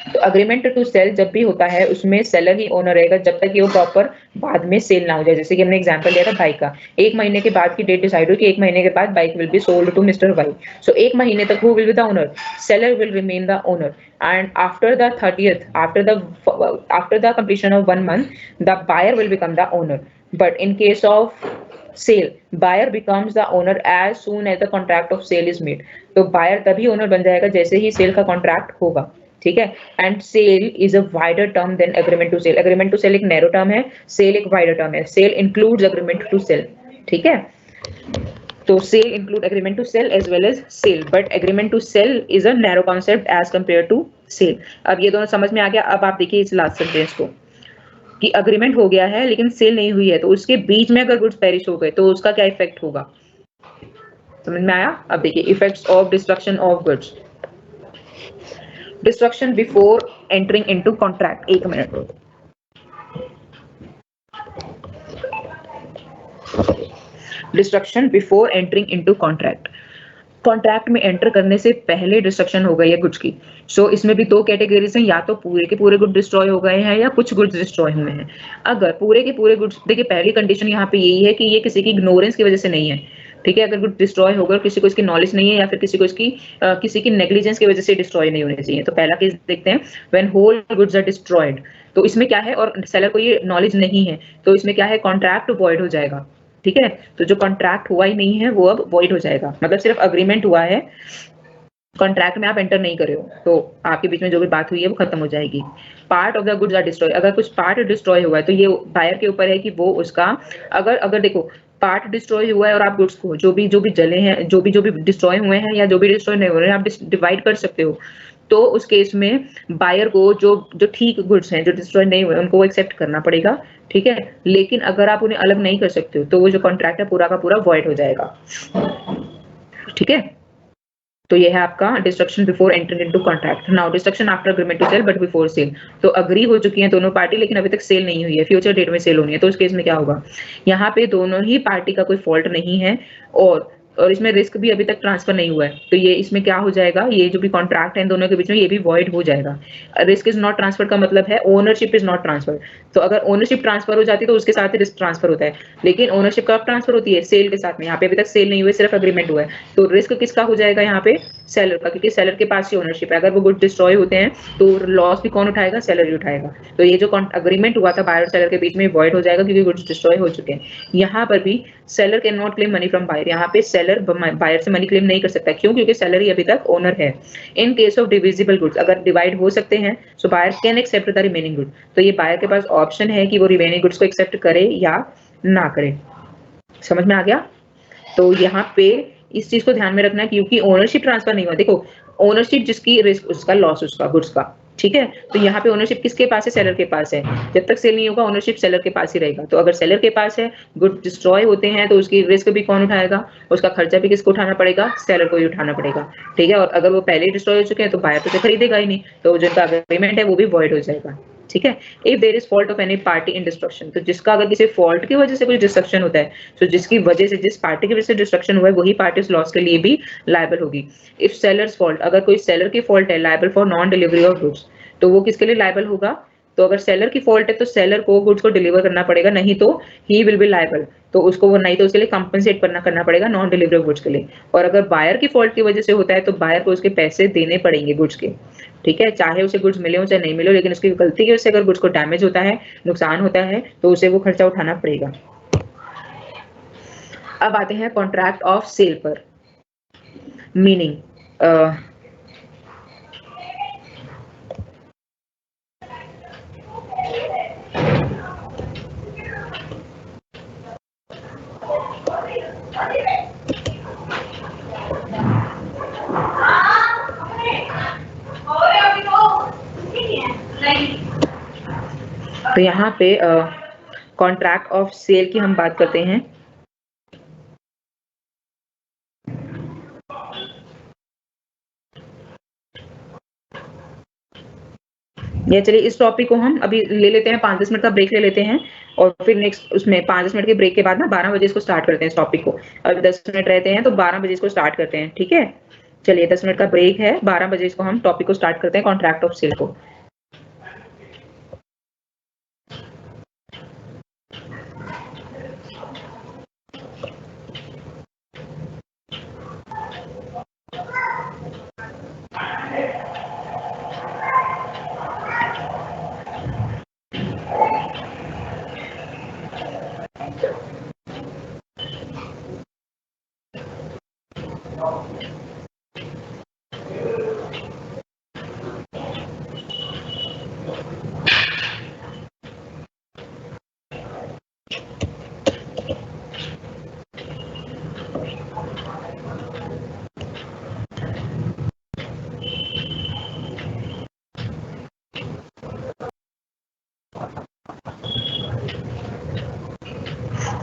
तो अग्रीमेंट टू सेल जब भी होता है उसमें सेलर ही ओनर रहेगा जब तक कि वो प्रॉपर बाद में सेल ना हो जाए। जैसे कि हमने एग्जांपल लिया था बाइक का, 1 महीने के बाद की डेट डिसाइड हुई कि 1 महीने के बाद bike will be sold to Mr Y. So 1 महीने तक who will be the owner, seller will remain the owner, and after the 30th, after the completion of 1 month, the buyer will become the owner. But in case of sale, buyer becomes the owner as soon as the contract of sale is made. तो buyer तभी owner बन जाएगा जैसे ही cell का contract होगा, ठीक है। And sale is a wider term than agreement to sale. Agreement to sale एक नैरो टर्म है, सेल एक वाइडर टर्म है। Sale includes agreement to sale, ठीक है। तो sale include agreement to sale as well as sale, but agreement to sale is a narrow concept as compare to sale. अब ये दोनों समझ में आ गया। अब आप देखिए इस लास्ट सेंटेंस को कि अग्रीमेंट हो गया है लेकिन सेल नहीं हुई है, तो उसके बीच में अगर गुड्स पेरिश हो गए तो उसका क्या इफेक्ट होगा, समझ में आया। अब देखिए effects of destruction of goods. Destruction before entering into contract, 1 minute. Destruction before entering into contract, contract में एंटर करने से पहले डिस्ट्रक्शन हो गई है गुड्स की। सो इसमें भी 2 कैटेगरीज हैं, या तो पूरे के पूरे गुड्स डिस्ट्रॉय हो गए हैं या कुछ गुड्स डिस्ट्रॉय हुए हैं। अगर पूरे के पूरे गुड्स, देखिए पहली कंडीशन यहाँ पे यही है कि ये किसी की इग्नोरेंस की वजह से नहीं है, ठीक है। अगर गुड्स डिस्ट्रॉय होगा, किसी को इसकी नॉलेज नहीं है या फिर किसी को इसकी किसी की नेग्लिजेंस की वजह से डिस्ट्रॉय नहीं होने चाहिए। तो पहला केस देखते हैं, when whole goods are destroyed. तो इसमें क्या है, और सेलर को ये नॉलेज नहीं है, तो इसमें क्या है, कॉन्ट्रैक्ट वॉइड हो जाएगा, ठीक है। तो जो कॉन्ट्रैक्ट हुआ ही नहीं है वो अब वॉइड हो जाएगा, मतलब सिर्फ अग्रीमेंट हुआ है, कॉन्ट्रैक्ट में आप एंटर नहीं करे हो, तो आपके बीच में जो भी बात हुई है वो खत्म हो जाएगी। Part of the goods are destroy, अगर कुछ पार्ट डिस्ट्रॉय हुआ है तो ये बायर के ऊपर है कि वो उसका, अगर देखो पार्ट डिस्ट्रॉय हुआ है और आप गुड्स को जो भी जले हैं, जो भी डिस्ट्रॉय हुए हैं या जो भी डिस्ट्रॉय नहीं हो रहे हैं, आप डिवाइड कर सकते हो तो उस केस में बायर को जो ठीक गुड्स हैं, जो डिस्ट्रॉय नहीं हुए, उनको एक्सेप्ट करना पड़ेगा, ठीक है। लेकिन अगर आप उन्हें अलग नहीं कर सकते हो तो वो जो कॉन्ट्रैक्ट है पूरा का पूरा वॉइड हो जाएगा, ठीक है। तो ये है आपका destruction before entering into contract. Now destruction after agreement to cell but before sale. तो अग्री हो चुकी हैं दोनों पार्टी, लेकिन अभी तक सेल नहीं हुई है, फ्यूचर डेट में सेल होनी है। तो उस केस में क्या होगा, यहाँ पे दोनों ही पार्टी का कोई फॉल्ट नहीं है और इसमें रिस्क भी अभी तक ट्रांसफर नहीं हुआ है, तो ये इसमें क्या हो जाएगा, ये जो भी कॉन्ट्रैक्ट है इन दोनों के बीच में ये भी वॉइड हो जाएगा। रिस्क इज नॉट ट्रांसफर का मतलब है ओनरशिप इज नॉट ट्रांसफर। तो अगर ओनरशिप ट्रांसफर हो जाती है तो उसके साथ ही रिस्क ट्रांसफर होता है, लेकिन ओनरशिप कब ट्रांसफर होती है, सेल के साथ में। यहाँ पे अभी तक सेल नहीं हुई, सिर्फ अग्रीमेंट हुआ है, तो रिस्क किसका हो जाएगा यहाँ पे, सेलर का, क्योंकि सेलर के पास ही ओनरशिप है। अगर वो गुड डिस्ट्रॉय होते हैं तो लॉस भी कौन उठाएगा, सेलर ही उठाएगा। तो ये जो अग्रीमेंट हुआ था बायर और सेलर के बीच में वॉइड हो जाएगा क्योंकि गुड्स डिस्ट्रॉय हो चुके हैं। यहाँ पर भी seller can not claim money from buyer, यहाँ पे सेलर बायर से मनी क्लेम नहीं कर सकता, क्यों, क्योंकि सेलर ही अभी तक ओनर है। In case of divisible goods, अगर डिवाइड हो सकते हैं, so buyer can accept the remaining good. तो ये बायर के पास ऑप्शन है कि वो रिमेनिंग गुड्स को एक्सेप्ट करे या ना करे। समझ में आ गया। तो यहाँ पे इस चीज को ध्यान में रखना है, क्योंकि ओनरशिप ट्रांसफर नहीं हुआ। देखो ओनरशिप जिसकी, रिस्क उसका, लॉस उसका, गुड्स का, ठीक है। तो यहाँ पे ओनरशिप किसके पास है, सेलर के पास है। जब तक सेल नहीं होगा ओनरशिप सेलर के पास ही रहेगा। तो अगर सेलर के पास है, गुड डिस्ट्रॉय होते हैं, तो उसकी रिस्क भी कौन उठाएगा, उसका खर्चा भी किसको उठाना पड़ेगा, सेलर को ही उठाना पड़ेगा, ठीक है। और अगर वो पहले ही डिस्ट्रॉय हो चुके हैं तो बायर तो खरीदेगा ही नहीं, तो जिनका अग्रीमेंट है वो भी वॉइड हो जाएगा, ठीक है। If there is fault of any party in destruction, तो जिसका अगर किसी फॉल्ट की वजह से कोई डिस्ट्रक्शन होता है, तो जिसकी वजह से, जिस पार्टी की वजह से डिस्ट्रक्शन हुआ है, वही पार्टी उस लॉस के लिए भी लायबल होगी। इफ सेलर्स फॉल्ट, अगर कोई सेलर की फॉल्ट है, liable for non delivery of goods, तो वो किसके लिए लायबल होगा, तो अगर सेलर की फॉल्ट है तो सेलर को गुड्स को डिलीवर करना पड़ेगा, नहीं तो ही विल बी लायबल, तो उसको वो, नहीं तो उसके लिए कंपनसेट करना पड़ेगा नॉन डिलीवरी ऑफ गुड्स के लिए। और अगर बायर की फॉल्ट की वजह से होता है तो बायर को उसके पैसे देने पड़ेंगे गुड्स के, ठीक है, चाहे उसे गुड्स मिले हो चाहे नहीं मिले हो, लेकिन उसकी गलती की वजह से अगर गुड्स को डैमेज होता है, नुकसान होता है, तो उसे वो खर्चा उठाना पड़ेगा। अब आते हैं कॉन्ट्रैक्ट ऑफ सेल पर। मीनिंग, तो यहाँ पे कॉन्ट्रैक्ट ऑफ सेल की हम बात करते हैं। या चलिए इस टॉपिक को हम अभी ले लेते हैं, 5-10 मिनट का ब्रेक ले लेते हैं, और फिर नेक्स्ट उसमें 5-10 मिनट के ब्रेक के बाद ना 12 बजे इसको स्टार्ट करते हैं इस टॉपिक को। अभी 10 मिनट रहते हैं तो 12 बजे इसको स्टार्ट करते हैं, ठीक है। चलिए 10 मिनट का ब्रेक है, 12 बजे इसको हम टॉपिक को स्टार्ट करते हैं, कॉन्ट्रैक्ट ऑफ सेल को।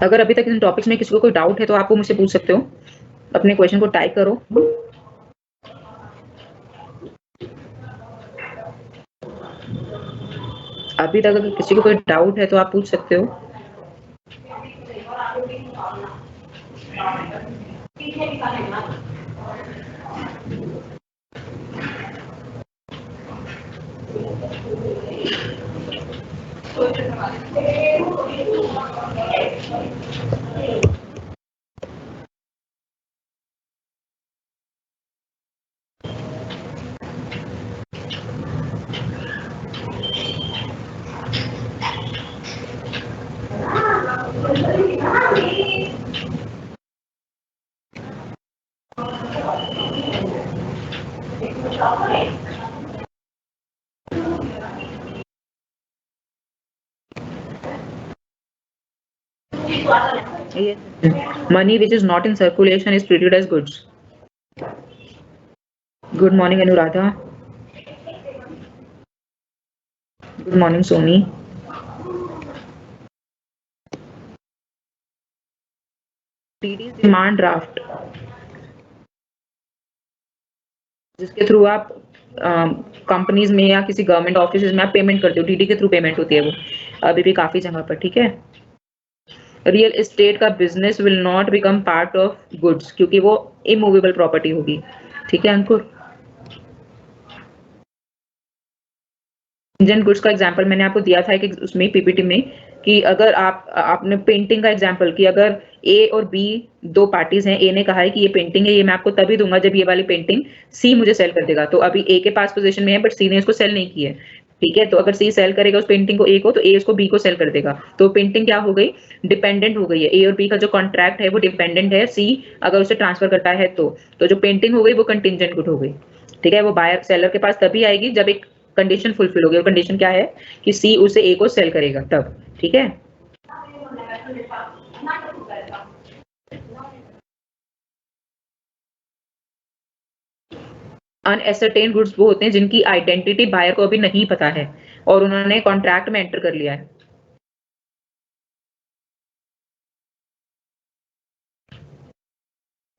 अगर अभी तक इन टॉपिक्स में किसी को कोई डाउट है तो आप वो मुझसे पूछ सकते हो, अपने क्वेश्चन को टाइप करो। अभी तक अगर किसी को कोई डाउट है तो आप पूछ सकते हो। Money which is not in circulation is treated as goods. Good morning, Anuradha. Good morning Soni. TD demand draft, जिसके थ्रू आप कंपनीज में या किसी गवर्नमेंट ऑफिस में आप पेमेंट करते हो, टीडी के थ्रू पेमेंट होती है वो अभी भी काफी जगह पर, ठीक है। रियल एस्टेट का business will not become part of goods, क्योंकि वो इमूवेबल प्रॉपर्टी होगी, ठीक है अंकुर। इंजन गुड्स का एग्जांपल मैंने आपको दिया था कि उसमें पीपीटी में, कि अगर आपने पेंटिंग का एग्जांपल कि अगर ए और बी दो पार्टीज हैं, ए ने कहा है कि ये पेंटिंग है, ये मैं आपको तभी दूंगा जब ये वाली पेंटिंग सी मुझे सेल कर देगा। तो अभी ए के पास पोजीशन में है बट सी ने उसको सेल नहीं की है, ठीक है। तो अगर सी सेल करेगा उस पेंटिंग को ए को, तो ए उसको बी को सेल कर देगा। तो पेंटिंग क्या हो गई, डिपेंडेंट हो गई है। ए और बी का जो कॉन्ट्रैक्ट है वो डिपेंडेंट है, सी अगर उसे ट्रांसफर करता है तो जो पेंटिंग हो गई वो कंटिंजेंट गुड हो गई, ठीक है। वो बायर सेलर के पास तभी आएगी जब एक कंडीशन फुलफिल होगी, और कंडीशन क्या है कि सी उसे ए को सेल करेगा तब, ठीक है। अनएसर्टेन गुड्स वो होते हैं जिनकी आइडेंटिटी बायर को अभी नहीं पता है और उन्होंने कॉन्ट्रैक्ट में एंटर कर लिया है।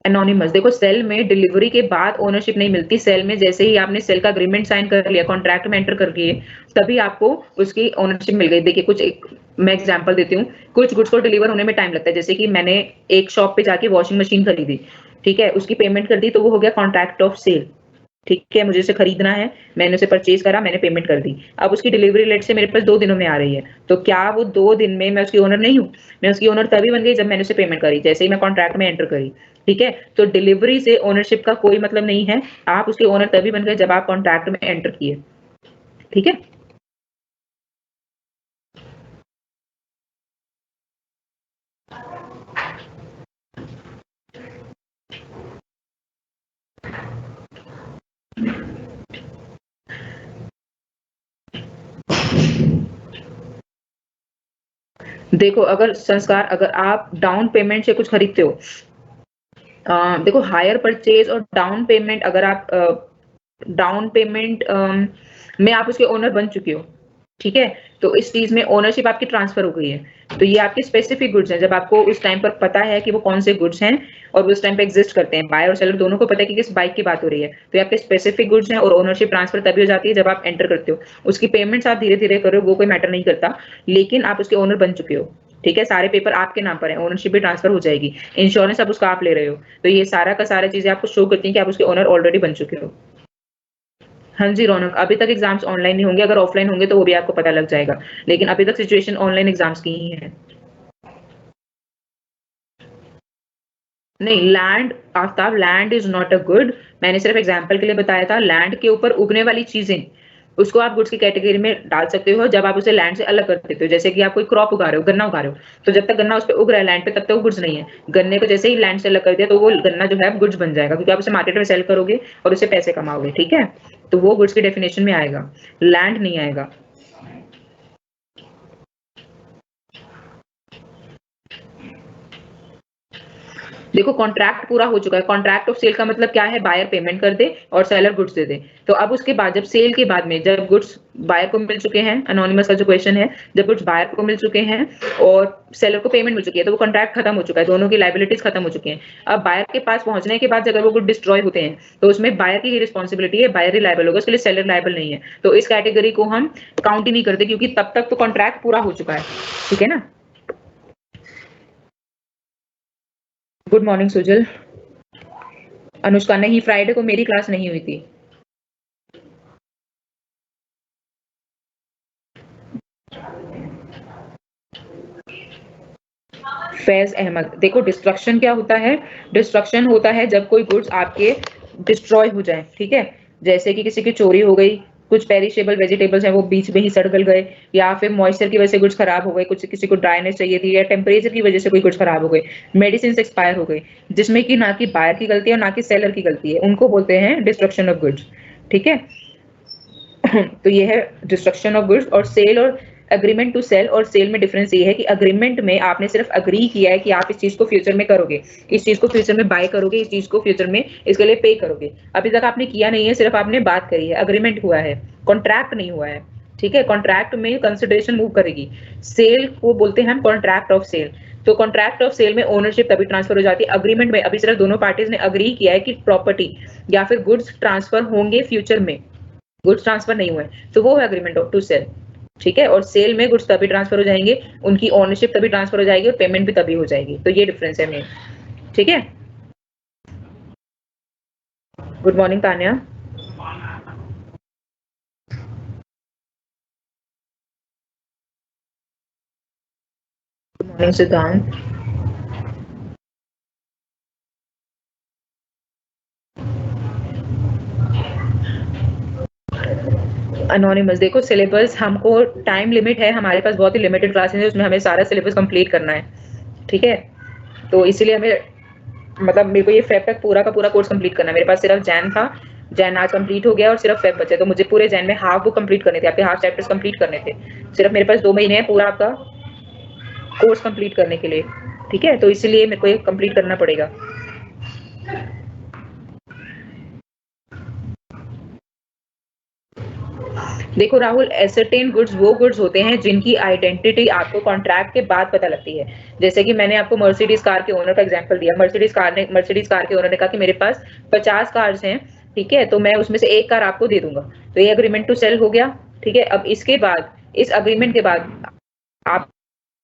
एनोनिमस, देखो सेल में डिलीवरी के बाद ओनरशिप नहीं मिलती, सेल में जैसे ही आपने सेल का अग्रीमेंट साइन कर लिया, कॉन्ट्रैक्ट में एंटर कर लिए, तभी आपको उसकी ओनरशिप मिल गई। देखिए मैं एग्जांपल देती हूँ, कुछ गुड्स को डिलीवर होने में टाइम लगता है। जैसे कि मैंने एक शॉप पे जाके वॉशिंग मशीन खरीदी, ठीक है, उसकी पेमेंट कर दी, तो वो हो गया कॉन्ट्रैक्ट ऑफ सेल, ठीक है। मुझे उसे खरीदना है, मैंने उसे परचेज करा, मैंने पेमेंट कर दी। अब उसकी डिलीवरी लेट से मेरे पास 2 दिनों में आ रही है, तो क्या वो 2 दिन में मैं उसकी ओनर नहीं हूँ? मैं उसकी ओनर तभी बन गई जब मैंने उसे पेमेंट करी, जैसे ही मैं कॉन्ट्रैक्ट में एंटर करी, ठीक है। तो डिलीवरी से ओनरशिप का कोई मतलब नहीं है, आप उसके ओनर तभी बन गए जब आप कॉन्ट्रैक्ट में एंटर किए, ठीक है। देखो अगर संस्कार, अगर आप डाउन पेमेंट से कुछ खरीदते हो, देखो हायर परचेज और डाउन पेमेंट, अगर आप डाउन पेमेंट में आप उसके ओनर बन चुके हो, ठीक है, तो इस चीज में ओनरशिप आपकी ट्रांसफर हो गई है। तो ये आपके स्पेसिफिक गुड्स हैं, जब आपको उस टाइम पर पता है कि वो कौन से गुड्स हैं और वो उस टाइम पे एग्जिस्ट करते हैं, बायर और सेलर दोनों को पता है कि किस बाइक की बात हो रही है, तो ये आपके स्पेसिफिक गुड्स हैं और ओनरशिप ट्रांसफर तभी हो जाती है जब आप एंटर करते हो। उसकी पेमेंट्स आप धीरे धीरे करो, वो कोई मैटर नहीं करता, लेकिन आप उसके ओनर बन चुके हो, ठीक है। सारे पेपर आपके नाम पर है, ओनरशिप भी ट्रांसफर हो जाएगी, इंश्योरेंस अब उसका आप ले रहे हो, तो ये सारा का सारा चीजें आपको शो करती हैं कि आप उसके ओनर ऑलरेडी बन चुके हो। हाँ जी रौनक, अभी तक एग्जाम्स ऑनलाइन नहीं होंगे, अगर ऑफलाइन होंगे तो वो भी आपको पता लग जाएगा, लेकिन अभी तक सिचुएशन ऑनलाइन एग्जाम्स की ही है। नहीं, land Aftab, land is not a good, मैंने सिर्फ एग्जांपल के लिए बताया था। लैंड के ऊपर उगने वाली चीजें, उसको आप गुड्स की कैटेगरी में डाल सकते हो जब आप उसे लैंड से अलग कर देते हो। जैसे कि आप कोई क्रॉप उगा रहे हो, गन्ना उगा रहे हो, तो जब तक गन्ना उस पर उग रहा है लैंड पे, तब तक वो गुड्स नहीं है। गन्ने को जैसे ही लैंड से अलग कर दिया तो वो गन्ना जो है गुड्स बन जाएगा, क्योंकि आप उसे मार्केट में सेल करोगे और उससे पैसे कमाओगे, ठीक है। तो वो गुड्स की डेफिनेशन में आएगा, लैंड नहीं आएगा। देखो कॉन्ट्रैक्ट पूरा हो चुका है, कॉन्ट्रैक्ट ऑफ सेल का मतलब क्या है, बायर पेमेंट कर दे और सेलर गुड्स दे दे। तो अब उसके बाद जब सेल के बाद में, जब गुड्स बायर को मिल चुके हैं, एनोनिमस का जो क्वेश्चन है, जब गुड्स बायर को मिल चुके हैं और सेलर को पेमेंट मिल चुकी है, तो वो कॉन्ट्रैक्ट खत्म हो चुका है, दोनों की लायबिलिटीज खत्म हो चुकी हैं। अब बायर के पास पहुंचने के बाद अगर वो गुड डिस्ट्रॉय होते हैं, तो उसमें बायर की ही रिस्पॉन्सिबिलिटी है, बायर ही लायबल होगा, उसके लिए सेलर लायबल नहीं है। तो इस कैटेगरी को हम काउंट ही नहीं करते, क्योंकि तब तक तो कॉन्ट्रैक्ट पूरा हो चुका है, ठीक है ना। Good morning Sujal. अनुष्का, नहीं फ्राइडे को मेरी क्लास नहीं हुई थी। फैज अहमद, देखो डिस्ट्रक्शन क्या होता है, डिस्ट्रक्शन होता है जब कोई गुड्स आपके डिस्ट्रॉय हो जाए, ठीक है। जैसे कि किसी की चोरी हो गई, कुछ पेरिशेबल वेजिटेबल्स हैं वो बीच में ही सड़ गल गए, या फिर मॉइस्चर की वजह से गुड्स खराब हो गए, कुछ किसी को ड्राइनेस चाहिए थी, या टेम्परेचर की वजह से कोई गुड्स खराब हो गए, मेडिसिन एक्सपायर हो गई, जिसमें कि ना कि बायर की गलती है और ना कि सेलर की गलती है, उनको बोलते हैं डिस्ट्रक्शन ऑफ गुड्स, ठीक है। तो ये है डिस्ट्रक्शन ऑफ गुड्स। और सेल और एग्रीमेंट टू सेल और सेल में डिफरेंस ये है कि अग्रीमेंट में आपने सिर्फ अग्री किया है कि आप इस चीज को फ्यूचर में करोगे, इस चीज को फ्यूचर में बाय करोगे, इस चीज को फ्यूचर में इसके लिए पे करोगे। अभी तक आपने किया नहीं है, सिर्फ आपने बात करी है, अग्रीमेंट हुआ है, कॉन्ट्रैक्ट नहीं हुआ है, ठीक है, कॉन्ट्रैक्ट में कंसिडरेशन मूव करेगी। सेल को बोलते हैं हम कॉन्ट्रैक्ट ऑफ सेल। तो कॉन्ट्रैक्ट ऑफ सेल में ओनरशिप तभी ट्रांसफर हो जाती है। अग्रीमेंट में अभी सिर्फ दोनों पार्टीज ने अग्री किया है कि प्रॉपर्टी या फिर गुड्स ट्रांसफर होंगे फ्यूचर में, गुड्स ट्रांसफर नहीं हुए, तो वो है अग्रीमेंट टू सेल। ठीक है, और सेल में गुड्स तभी ट्रांसफर हो जाएंगे, उनकी ओनरशिप तभी ट्रांसफर हो जाएगी और पेमेंट भी तभी हो जाएगी। तो ये डिफरेंस है मेन। ठीक है, good morning Tanya. Good morning सिद्धांत। अनोनिमस, देखो सिलेबस हमको टाइम लिमिट है, हमारे पास बहुत ही लिमिटेड क्लासेस है, उसमें हमें सारा सिलेबस कंप्लीट करना है। ठीक है, तो इसीलिए हमें मतलब मेरे को ये फेब तक पूरा का पूरा कोर्स कंप्लीट करना है। मेरे पास सिर्फ जैन था, जैन आज कंप्लीट हो गया और सिर्फ फेब बचे, तो मुझे पूरे जैन में हाफ बुक कंप्लीट करने थे, आपके हाफ चैप्टर्स कंप्लीट करने थे। सिर्फ मेरे पास 2 महीने हैं पूरा आपका कोर्स कंप्लीट करने के लिए। ठीक है, तो इसलिए मेरे को ये कंप्लीट करना पड़ेगा। देखो राहुल, एसर्टेन गुड्स वो गुड्स होते हैं जिनकी आइडेंटिटी आपको कॉन्ट्रैक्ट के बाद पता लगती है। जैसे कि मैंने आपको मर्सिडीज कार के ओनर का एग्जांपल दिया। मर्सिडीज कार के ओनर ने कहा कि मेरे पास 50 कार्स हैं, ठीक है, तो मैं उसमें से एक कार आपको दे दूंगा। तो ये एग्रीमेंट टू सेल हो गया। ठीक है, अब इसके बाद, इस अग्रीमेंट के बाद आप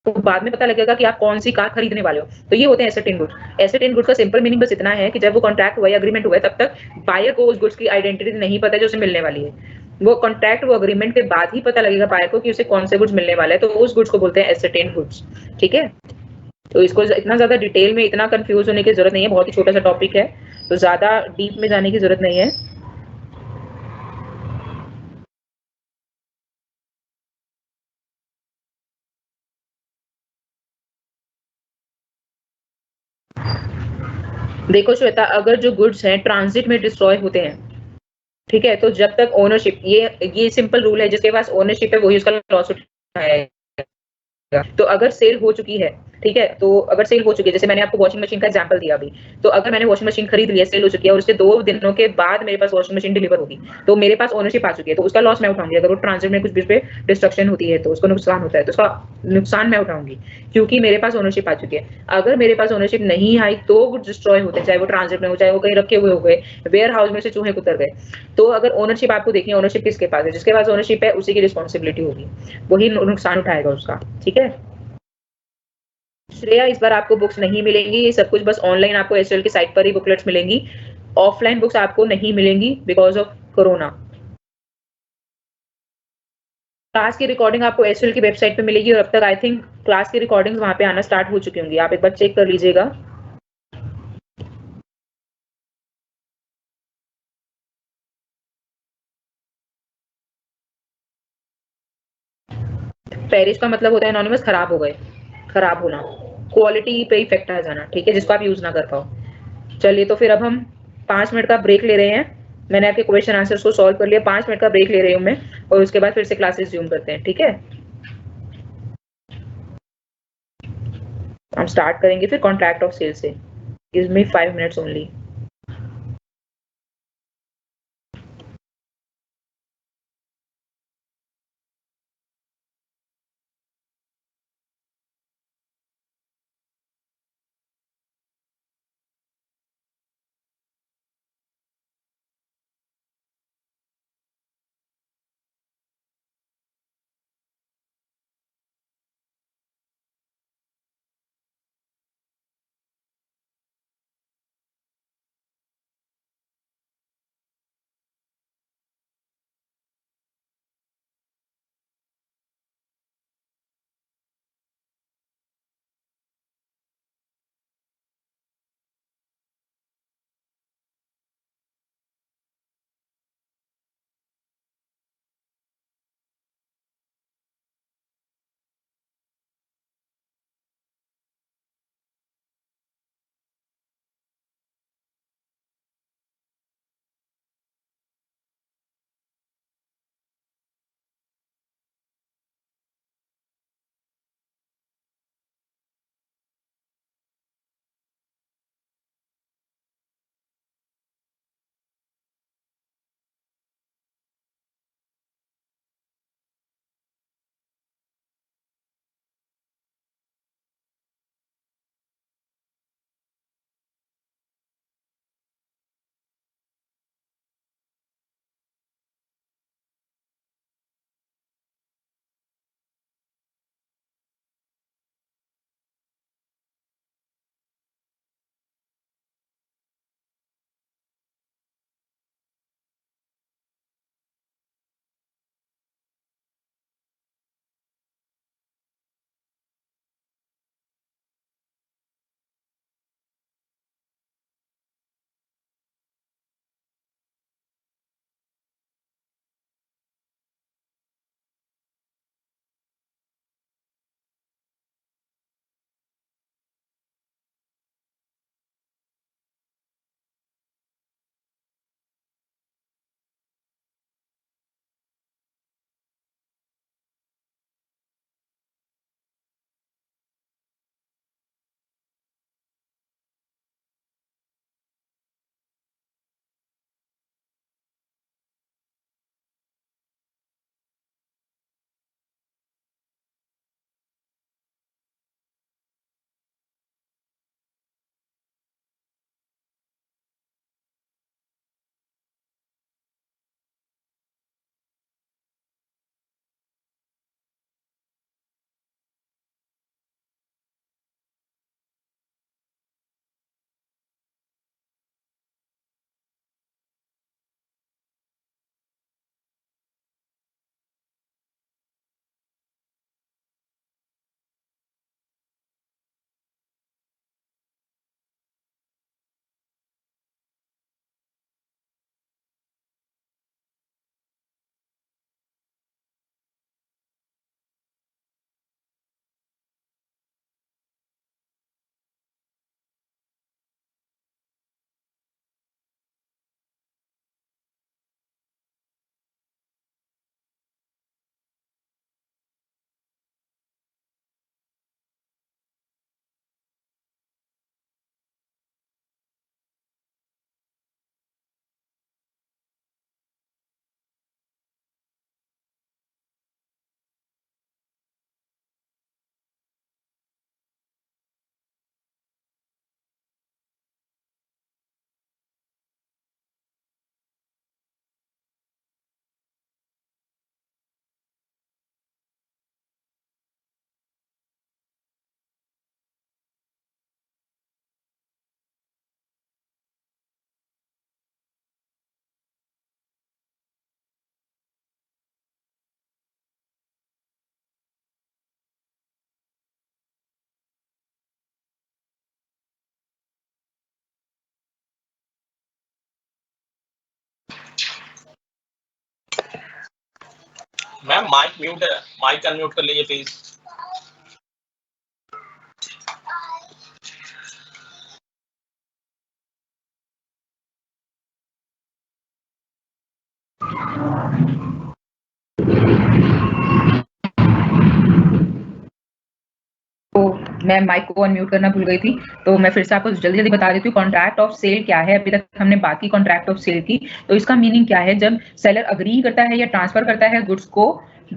तो बाद में पता लगेगा कि आप कौन सी कार खरीदने वाले हो। तो ये होते हैं एसेट इन गुड्स। एसेट इन गुड्स का सिंपल मीनिंग बस इतना है कि जब वो कॉन्ट्रैक्ट हुआ या एग्रीमेंट हुआ है तब तक बायर को उस गुड्स की आइडेंटिटी नहीं पता है जो उसे मिलने वाली है। वो कॉन्ट्रैक्ट, वो एग्रीमेंट के बाद ही पता लगेगा बायर को कि उसे कौन से गुड्स मिलने वाला है, तो उस गुड्स को बोलते हैं एसेट इन गुड्स। ठीक है, तो इसको इतना ज्यादा डिटेल में इतना कंफ्यूज होने की जरूरत नहीं है, बहुत ही छोटा सा टॉपिक है, तो ज्यादा डीप में जाने की जरूरत नहीं है। देखो श्वेता, अगर जो गुड्स हैं ट्रांजिट में डिस्ट्रॉय होते हैं, ठीक है, तो जब तक ओनरशिप, ये सिंपल रूल है, जिसके पास ओनरशिप है वही उसका लॉस उठाएगा। तो अगर सेल हो चुकी है, ठीक है, तो अगर सेल हो चुकी है, जैसे मैंने आपको वॉशिंग मशीन का एग्जांपल दिया अभी, तो अगर मैंने वॉशिंग मशीन खरीद लिया, सेल हो चुकी है और उसके 2 दिनों के बाद मेरे पास वॉशिंग मशीन डिलीवर होगी, तो मेरे पास ओनरशिप आ चुकी है, तो उसका लॉस मैं उठाऊंगी। अगर वो ट्रांजिट में कुछ बीच पे डिस्ट्रक्शन होती है तो उसको नुकसान होता है, तो उसका नुकसान मैं उठाऊंगी, क्योंकि मेरे पास ओनरशिप आ चुकी है। अगर मेरे पास ओनरशिप नहीं आई तो वो डिस्ट्रॉय होते हैं, चाहे वो ट्रांजिट में हो, चाहे वो कहीं रखे हुए हो गए, वेयर हाउस में से चूहे उतर गए। तो अगर ओनरशिप आपको देखनी है, ओनरशिप किसके पास है, जिसके पास ओनरशिप है उसी की रिस्पॉन्सिबिलिटी होगी, वही नुकसान उठाएगा उसका। ठीक है, श्रेया, इस बार आपको बुक्स नहीं मिलेंगी, ये सब कुछ बस ऑनलाइन आपको एसएल की साइट पर ही बुकलेट्स मिलेंगी। ऑफलाइन बुक्स आपको नहीं मिलेंगी बिकॉज ऑफ कोरोना। क्लास की रिकॉर्डिंग आपको एसएल की वेबसाइट पे मिलेगी, और अब तक आई थिंक क्लास की रिकॉर्डिंग्स वहां पे आना स्टार्ट हो चुकी होंगी, आप एक बार चेक कर लीजिएगा। पेरिस का मतलब होता है एनोनिमस, खराब हो गए, खराब होना, क्वालिटी पे इफेक्ट आ जाना, ठीक है, जिसको आप यूज ना कर पाओ। चलिए, तो फिर अब हम 5 मिनट का ब्रेक ले रहे हैं। मैंने आपके क्वेश्चन आंसर्स को सॉल्व कर लिया, 5 मिनट का ब्रेक ले रही हूँ मैं, और उसके बाद फिर से क्लासेस ज्यूम करते हैं। ठीक है, हम स्टार्ट करेंगे फिर कॉन्ट्रैक्ट ऑफ सेल से। Give me 5 minutes only. Ma'am mic mute है, माइक अनम्यूट कर लीजिए प्लीज। तो मैं माइक को अनम्यूट करना भूल गई थी, तो मैं फिर से आपको जल्दी जल्दी बता देती हूँ कॉन्ट्रैक्ट ऑफ सेल क्या है। अभी तक हमने बाकी कॉन्ट्रैक्ट ऑफ सेल की, तो इसका मीनिंग क्या है, जब सेलर अग्री करता है या ट्रांसफर करता है गुड्स को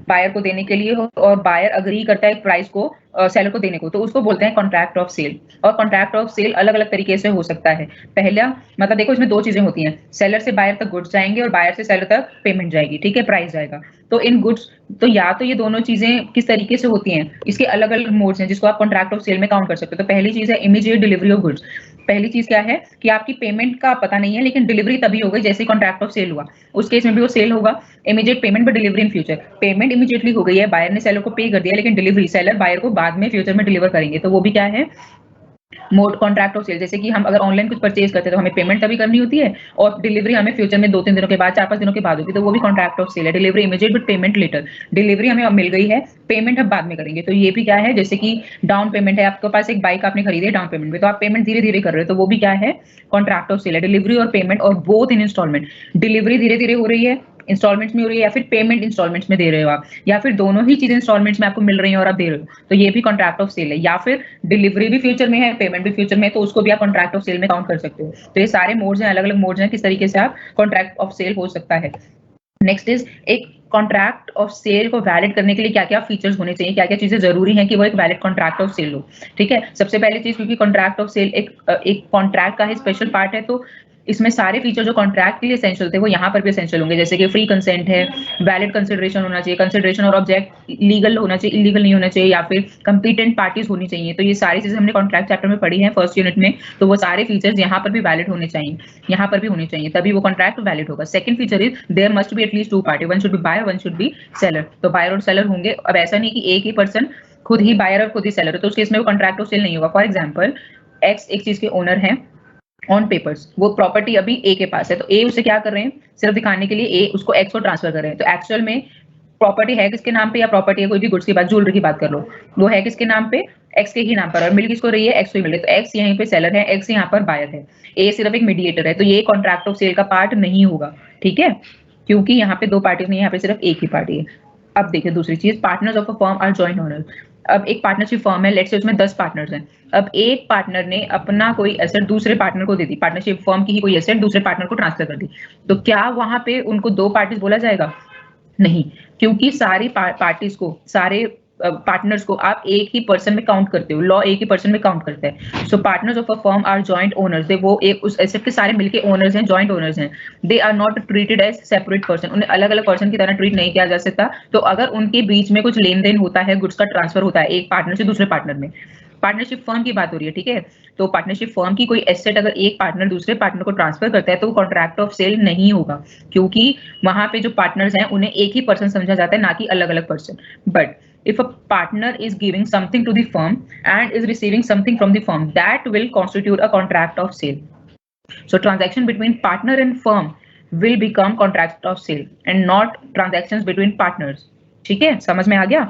बायर को देने के लिए और बायर अग्री करता है प्राइस को सेलर को देने को, तो उसको बोलते हैं कॉन्ट्रैक्ट ऑफ सेल। और कॉन्ट्रैक्ट ऑफ सेल अलग अलग तरीके से हो सकता है। पहला मतलब देखो, इसमें दो चीजें होती हैं, सेलर से बायर तक गुड्स जाएंगे और बायर से सेलर तक पेमेंट जाएगी, ठीक है, प्राइस जाएगा। तो इन गुड्स, तो या तो ये दोनों चीजें किस तरीके से होती हैं, इसके अलग अलग मोड्स हैं जिसको आप कॉन्ट्रैक्ट ऑफ सेल में काउंट कर सकते हो। तो पहली चीज है इमीडिएट डिलीवरी ऑफ गुड्स। पहली चीज क्या है कि आपकी पेमेंट का पता नहीं है, लेकिन डिलीवरी तभी हो गई जैसे कॉन्ट्रैक्ट ऑफ सेल हुआ। उस केस में भी वो सेल होगा, immediate payment but delivery in future. Payment immediately हो गई है, बायर ने सेलर को पे कर दिया, लेकिन डिलीवरी सेलर बायर को बाद में फ्यूचर में डिलीवर करेंगे, तो वो भी क्या है, मोड कॉन्ट्रैक्ट ऑफ सेल। जैसे कि हम अगर ऑनलाइन कुछ परचेज करते हैं तो हमें पेमेंट तभी करनी होती है और डिलीवरी हमें फ्यूचर में 2-3 दिनों के बाद, 4-5 दिनों के बाद होगी, तो वो भी कॉन्ट्रैक्ट ऑफ सेल है। Delivery immediate but payment later. Delivery हमें अब मिल गई है, पेमेंट हम बाद में करेंगे, तो ये भी क्या है, जैसे कि डाउन पेमेंट है, आपके पास एक बाइक आपने खरीदी है डाउन पेमेंट में, तो आप पेमेंट धीरे धीरे कर रहे हो, तो वो भी क्या है, कॉन्ट्रैक्ट ऑफ सेल है। डिलीवरी और पेमेंट और बोथ इन इंस्टॉलमेंट। डिलीवरी धीरे धीरे हो रही है, इंस्टॉलमेंट्स में हो रही है, या फिर पेमेंट इंस्टॉलमेंट्स में दे रहे हो आप, या फिर दोनों ही चीजें इंस्टॉलमेंट्स में आपको मिल रही हैं और आप दे रहे हो, तो ये भी कॉन्ट्रैक्ट ऑफ सेल है। या फिर डिलीवरी भी फ्यूचर में है, पेमेंट भी फ्यूचर में है, तो उसको भी आप कॉन्ट्रैक्ट ऑफ सेल में काउंट कर सकते हो। तो ये सारे मोड्स हैं, अलग अलग मोड्स हैं किस तरीके से आप कॉन्ट्रैक्ट ऑफ सेल हो सकता है। नेक्स्ट इज, एक कॉन्ट्रैक्ट ऑफ सेल को वैलिड करने के लिए क्या क्या फीचर्स होने चाहिए, क्या क्या चीजें जरूरी हैं कि वो एक वैलिड कॉन्ट्रैक्ट ऑफ सेल हो। ठीक है, सबसे पहली चीज, क्योंकि कॉन्ट्रैक्ट ऑफ सेल एक कॉन्ट्रैक्ट का ही स्पेशल पार्ट है, तो इसमें सारे फीचर जो कॉन्ट्रैक्ट के लिए एसेंशियल थे वो यहाँ पर भी एसेंशियल होंगे। जैसे कि फ्री कंसेंट है, वैलिड कंसिडरेशन होना चाहिए, कंसिडरेशन और ऑब्जेक्ट लीगल होना चाहिए, इलीगल नहीं होना चाहिए, या फिर कंपीटेंट पार्टीज होनी चाहिए। तो ये सारी चीजें हमने कॉन्ट्रैक्ट चैप्टर में पढ़ी है फर्स्ट यूनिट में, तो वो सारे फीचर्स यहाँ पर भी वैलिड होने चाहिए, यहाँ पर भी होने चाहिए, तभी वो कॉन्ट्रैक्ट वैलिड होगा। Second feature is there must be at least 2 party, one should be buyer, one should be seller. तो बायर और सेलर होंगे। अब ऐसा नहीं कि एक ही पर्सन खुद ही बायर और खुद ही सेलर है, तो उस केस में वो कॉन्ट्रैक्ट ऑफ सेल नहीं होगा। फॉर एग्जाम्पल, एक्स एक चीज के ओनर है ऑन पेपर्स, वो प्रॉपर्टी अभी ए के पास है, तो ए उसे क्या कर रहे हैं, सिर्फ दिखाने के लिए ए उसको एक्स को ट्रांसफर कर रहे हैं। तो एक्चुअल में प्रॉपर्टी है किसके नाम पे, या प्रॉपर्टी है कोई भी गुड्स की बात, ज्वेलरी की बात कर लो, वो है किसके नाम पे, एक्स के ही नाम पर, और मिल किसको रही है, एक्स को ही मिल रही है। तो एक्स यहीं पे सेलर है, एक्स यहाँ पर बायर है, ए सिर्फ एक मीडिएटर है, तो ये कॉन्ट्रैक्ट ऑफ सेल का पार्ट नहीं होगा। ठीक है, क्योंकि यहाँ पे दो पार्टीज नहीं है, यहाँ पे सिर्फ एक ही पार्टी है। अब देखिए दूसरी चीज, partners of a firm are joint owner. अब एक पार्टनरशिप फर्म है, लेट्स से उसमें 10 पार्टनर्स हैं। अब एक पार्टनर ने अपना कोई एसेट दूसरे पार्टनर को दे दी, पार्टनरशिप फर्म की ही कोई एसेट दूसरे पार्टनर को ट्रांसफर कर दी, तो क्या वहां पे उनको दो पार्टीज बोला जाएगा? नहीं, क्योंकि सारी पार्टीज को, सारे पार्टनर्स को आप एक ही पर्सन में काउंट करते हो, लॉ एक ही पर्सन में काउंट करता है। So partners of a firm are joint owners, they वो एक उस एसेट के सारे मिलके ओनर्स हैं, जॉइंट ओनर्स हैं। They are not treated as separate person, उन्हें अलग अलग पर्सन की तरह ट्रीट नहीं किया जा सकता। तो अगर उनके बीच में कुछ लेन देन होता है, गुड्स का ट्रांसफर होता है एक पार्टनर से दूसरे पार्टनर में, पार्टनरशिप फर्म की बात हो रही है, ठीक है, तो पार्टनरशिप फर्म की कोई एसेट अगर एक पार्टनर दूसरे पार्टनर को ट्रांसफर करता है तो वो कॉन्ट्रैक्ट ऑफ सेल नहीं होगा, क्योंकि वहां पे जो पार्टनर्स हैं उन्हें एक ही पर्सन समझा जाता है, ना कि अलग अलग person. But if a partner is giving something to the firm and is receiving something from the firm, that will constitute a contract of sale. So transaction between partner and firm will become contract of sale and not transactions between partners. ठीक है, समझ में आ गया?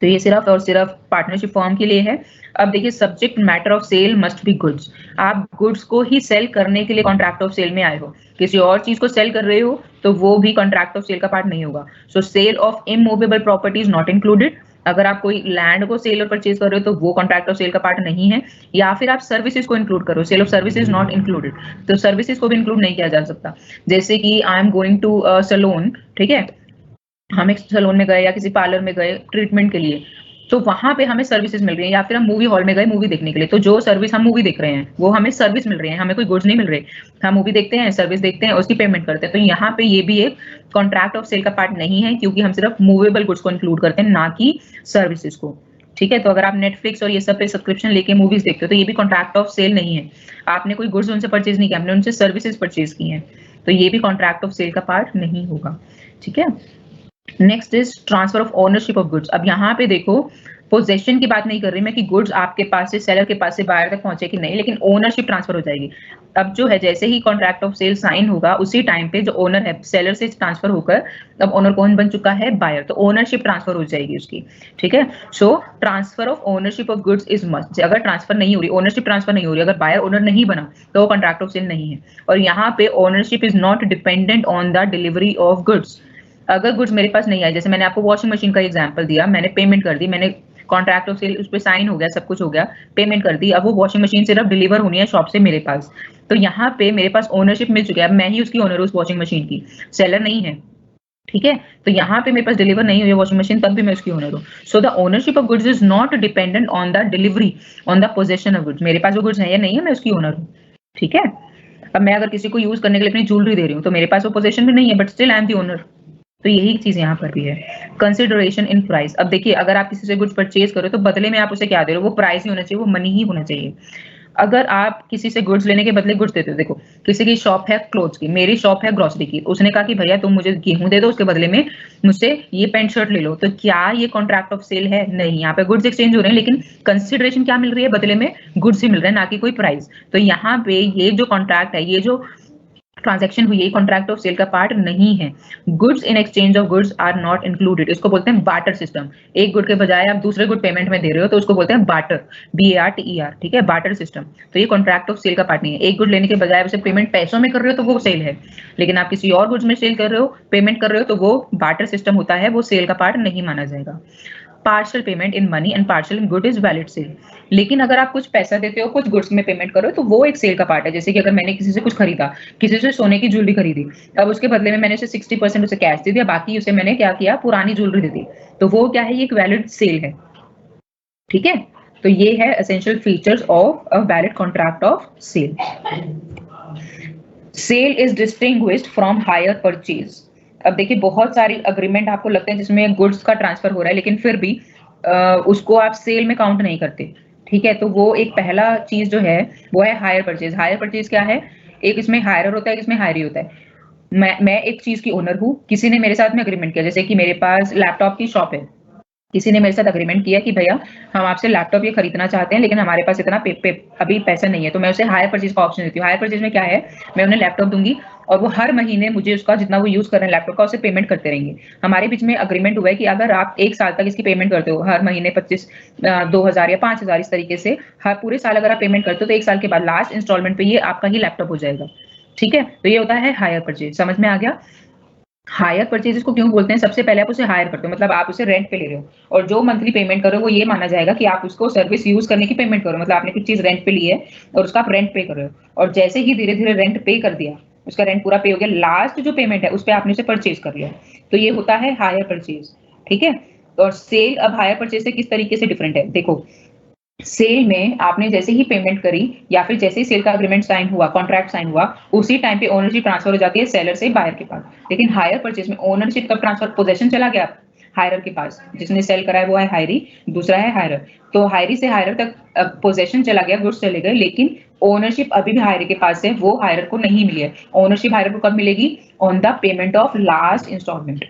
तो ये सिर्फ और सिर्फ पार्टनरशिप फॉर्म के लिए है। अब देखिए, subject matter of sale must be goods. आप गुड्स को ही सेल करने के लिए कॉन्ट्रैक्ट ऑफ सेल में आए हो, किसी और चीज को सेल कर रहे हो तो वो भी कॉन्ट्रैक्ट ऑफ सेल का पार्ट नहीं होगा। So sale of immovable property is not included. अगर आप कोई लैंड को सेल और परचेज कर रहे हो तो वो कॉन्ट्रैक्ट ऑफ सेल का पार्ट नहीं है। या फिर आप सर्विसेज को इंक्लूड करो, sale of services not included, तो सर्विसेज को भी इंक्लूड नहीं किया जा सकता। जैसे कि I am going to salon, ठीक है, हम एक सैलून में गए या किसी पार्लर में गए ट्रीटमेंट के लिए, तो वहां पे हमें सर्विसेज मिल रही है। या फिर हम मूवी हॉल में गए मूवी देखने के लिए, तो जो सर्विस हम मूवी देख रहे हैं वो हमें सर्विस मिल रही है, हमें कोई गुड्स नहीं मिल रहे। हम मूवी देखते हैं, सर्विस देखते हैं, उसकी पेमेंट करते हैं। तो यहाँ पे ये भी एक कॉन्ट्रैक्ट ऑफ सेल का पार्ट नहीं है, क्योंकि हम सिर्फ मूवेबल गुड्स को इंक्लूड करते हैं, ना कि सर्विसेज को। ठीक है, तो अगर आप नेटफ्लिक्स और ये सब पे सब्सक्रिप्शन लेके मूवीज देखते हो तो ये भी कॉन्ट्रैक्ट ऑफ सेल नहीं है। आपने कोई गुड्स उनसे परचेज नहीं किया, आपने उनसे सर्विसेज परचेज की हैं, तो ये भी कॉन्ट्रैक्ट ऑफ सेल का पार्ट नहीं होगा। ठीक है, next is transfer of ownership of goods. अब यहाँ पे देखो, पोजेशन की बात नहीं कर रही मैं कि गुड्स आपके पास से सेलर के पास से बायर तक पहुंचे कि नहीं, लेकिन ओनरशिप ट्रांसफर हो जाएगी। अब जो है जैसे ही कॉन्ट्रैक्ट ऑफ सेल साइन होगा उसी टाइम पे जो ओनर है सेलर से ट्रांसफर होकर अब ओनर कौन बन चुका है, बायर, तो ओनरशिप ट्रांसफर हो जाएगी उसकी। ठीक है, सो transfer of ownership of goods is must. अगर ट्रांसफर नहीं हो रही, ओनरशिप ट्रांसफर नहीं हो रही, अगर बायर ओनर नहीं बना तो वो कॉन्ट्रैक्ट ऑफ सेल नहीं है। और यहाँ पे ownership is not dependent on the delivery of goods. अगर गुड्स मेरे पास नहीं आए, जैसे मैंने आपको वॉशिंग मशीन का एग्जांपल दिया, मैंने पेमेंट कर दी, मैंने कॉन्ट्रैक्ट ऑफ सेल उस पर साइन हो गया, सब कुछ हो गया, पेमेंट कर दी, अब वो वॉशिंग मशीन सिर्फ डिलीवर होनी है शॉप से मेरे पास, तो यहाँ पे मेरे पास ओनरशिप मिल चुकी है, अब मैं ही उसकी ओनर हूँ उस वॉशिंग मशीन की, सेलर नहीं है। ठीक है, तो यहाँ पे मेरे पास डिलीवर नहीं हुई है वॉशिंग मशीन, तब भी मैं उसकी ओनर हूँ। So the ownership of goods is not dependent on the delivery, on the possession of goods. मेरे पास वो गुड्स है या नहीं है, मैं उसकी ओनर हूँ। ठीक है, अब मैं अगर किसी को यूज करने के लिए अपनी ज्वेलरी दे रही हूँ तो मेरे पास वो पोजेशन में नहीं है, but still I am the owner. तो यही चीज यहाँ पर भी है। कंसिडरेशन इन प्राइस, अब देखिए अगर आप किसी से गुड्स परचेज करो तो बदले में आप उसे क्या दे रहे हो, वो प्राइस ही होना चाहिए, वो मनी ही होना चाहिए। अगर आप किसी से गुड्स लेने के बदले गुड्स देते हो, देखो किसी की शॉप है क्लोथ्स की, मेरी शॉप है ग्रोसरी की, उसने कहा कि भैया तुम मुझे गेहूं दे दो, उसके बदले में मुझसे ये पैंट शर्ट ले लो, तो क्या ये कॉन्ट्रैक्ट ऑफ सेल है? नहीं, यहाँ पे गुड्स एक्सचेंज हो रहे हैं, लेकिन कंसिडरेशन क्या मिल रही है, बदले में गुड्स ही मिल रहे हैं, ना कि कोई प्राइस। तो यहाँ पे ये जो कॉन्ट्रैक्ट है, ये जो ट्रांजैक्शन हुई है, कॉन्ट्रैक्ट ऑफ सेल का पार्ट नहीं है। Goods in exchange of goods are not included, इसको बोलते हैं बार्टर सिस्टम। एक गुड के बजाय आप दूसरे गुड पेमेंट में दे रहे हो तो उसको बोलते हैं बार्टर, BARTER। ठीक है, बार्टर सिस्टम। तो ये कॉन्ट्रैक्ट ऑफ सेल का पार्ट नहीं है। एक गुड लेने के बजाय उसे पेमेंट पैसों में कर रहे हो तो वो सेल है, लेकिन आप किसी और गुड्स में सेल कर रहे हो, पेमेंट कर रहे हो, तो वो बार्टर सिस्टम होता है, वो सेल का पार्ट नहीं माना जाएगा। Partial payment in money and partial in good is valid sale. लेकिन अगर आप कुछ पैसा देते हो, कुछ गुड्स में पेमेंट करो, तो वो एक सेल का पार्ट है। जैसे कि अगर मैंने किसी से कुछ खरीदा, किसी से सोने की ज्वेलरी खरीदी, अब उसके बदले में मैंने उसे 60% उसे कैश दे दिया, बाकी उसे मैंने क्या किया, पुरानी ज्वेलरी दे दी, तो वो क्या है, ये एक वैलिड सेल है। ठीक है, तो ये है essential features of a valid contract of sale. Sale is distinguished from hire purchase. अब देखिए बहुत सारी अग्रीमेंट आपको लगते हैं जिसमें गुड्स का ट्रांसफर हो रहा है, लेकिन फिर भी उसको आप सेल में काउंट नहीं करते। ठीक है, तो वो एक पहला चीज जो है वो है हायर परचेज। हायर परचेज क्या है, एक इसमें हायरर होता है, एक इसमें हायरी होता है। मैं एक चीज की ओनर हूँ, किसी ने मेरे साथ में अग्रीमेंट किया, जैसे कि मेरे पास लैपटॉप की शॉप है, किसी ने मेरे साथ अग्रीमेंट किया कि भैया हम आपसे लैपटॉप ये खरीदना चाहते हैं, लेकिन हमारे पास इतना अभी पैसा नहीं है, तो मैं उसे हायर परचेज का ऑप्शन देती हूँ। हायर परचेज में क्या है, मैं उन्हें लैपटॉप दूंगी और वो हर महीने मुझे उसका जितना वो यूज कर रहे हैं लैपटॉप का, उसे पेमेंट करते रहेंगे। हमारे बीच में अग्रीमेंट हुआ है कि अगर आप 1 साल तक इसकी पेमेंट करते हो, हर महीने 25, 2000 या 5000 इस तरीके से हर पूरे साल अगर आप पेमेंट करते हो, तो 1 साल के बाद लास्ट इंस्टॉलमेंट पे ये आपका ही लैपटॉप हो जाएगा। ठीक है, तो ये होता है हायर परचेज। समझ में आ गया? हायर परचेजेस को क्यों बोलते हैं, सबसे पहले आप उसे हायर करते हो, मतलब आप उसे रेंट पे ले रहे हो, और जो मंथली पेमेंट करो वो ये माना जाएगा कि आप उसको सर्विस यूज करने की पेमेंट करो, मतलब आपने कुछ चीज रेंट पे ली है और उसका आप रेंट पे कर रहे हो, और जैसे ही धीरे धीरे रेंट पे कर दिया, उसका रेंट पूरा पे हो गया, लास्ट जो पेमेंट है उस पर आपने उसे परचेज कर लिया, तो ये होता है हायर परचेज। ठीक है, और सेल अब हायर परचेज से किस तरीके से डिफरेंट है, देखो सेल में आपने जैसे ही पेमेंट करी या फिर जैसे ही सेल का अग्रीमेंट साइन हुआ, कॉन्ट्रैक्ट साइन हुआ, उसी टाइम पे ओनरशिप ट्रांसफर हो जाती है सेलर से बायर के पास। लेकिन हायर परचेज में ओनरशिप कब ट्रांसफर, पोजेशन चला गया हायरर के पास, जिसने सेल करा है वो है हायरी, दूसरा है हायरर, तो हायरी से हायरर तक पोजेशन चला गया, गुड्स चले गए, लेकिन ओनरशिप अभी भी हायरी के पास है, वो हायरर को नहीं मिली है। ओनरशिप हायरर को कब मिलेगी, on the payment of last instalment.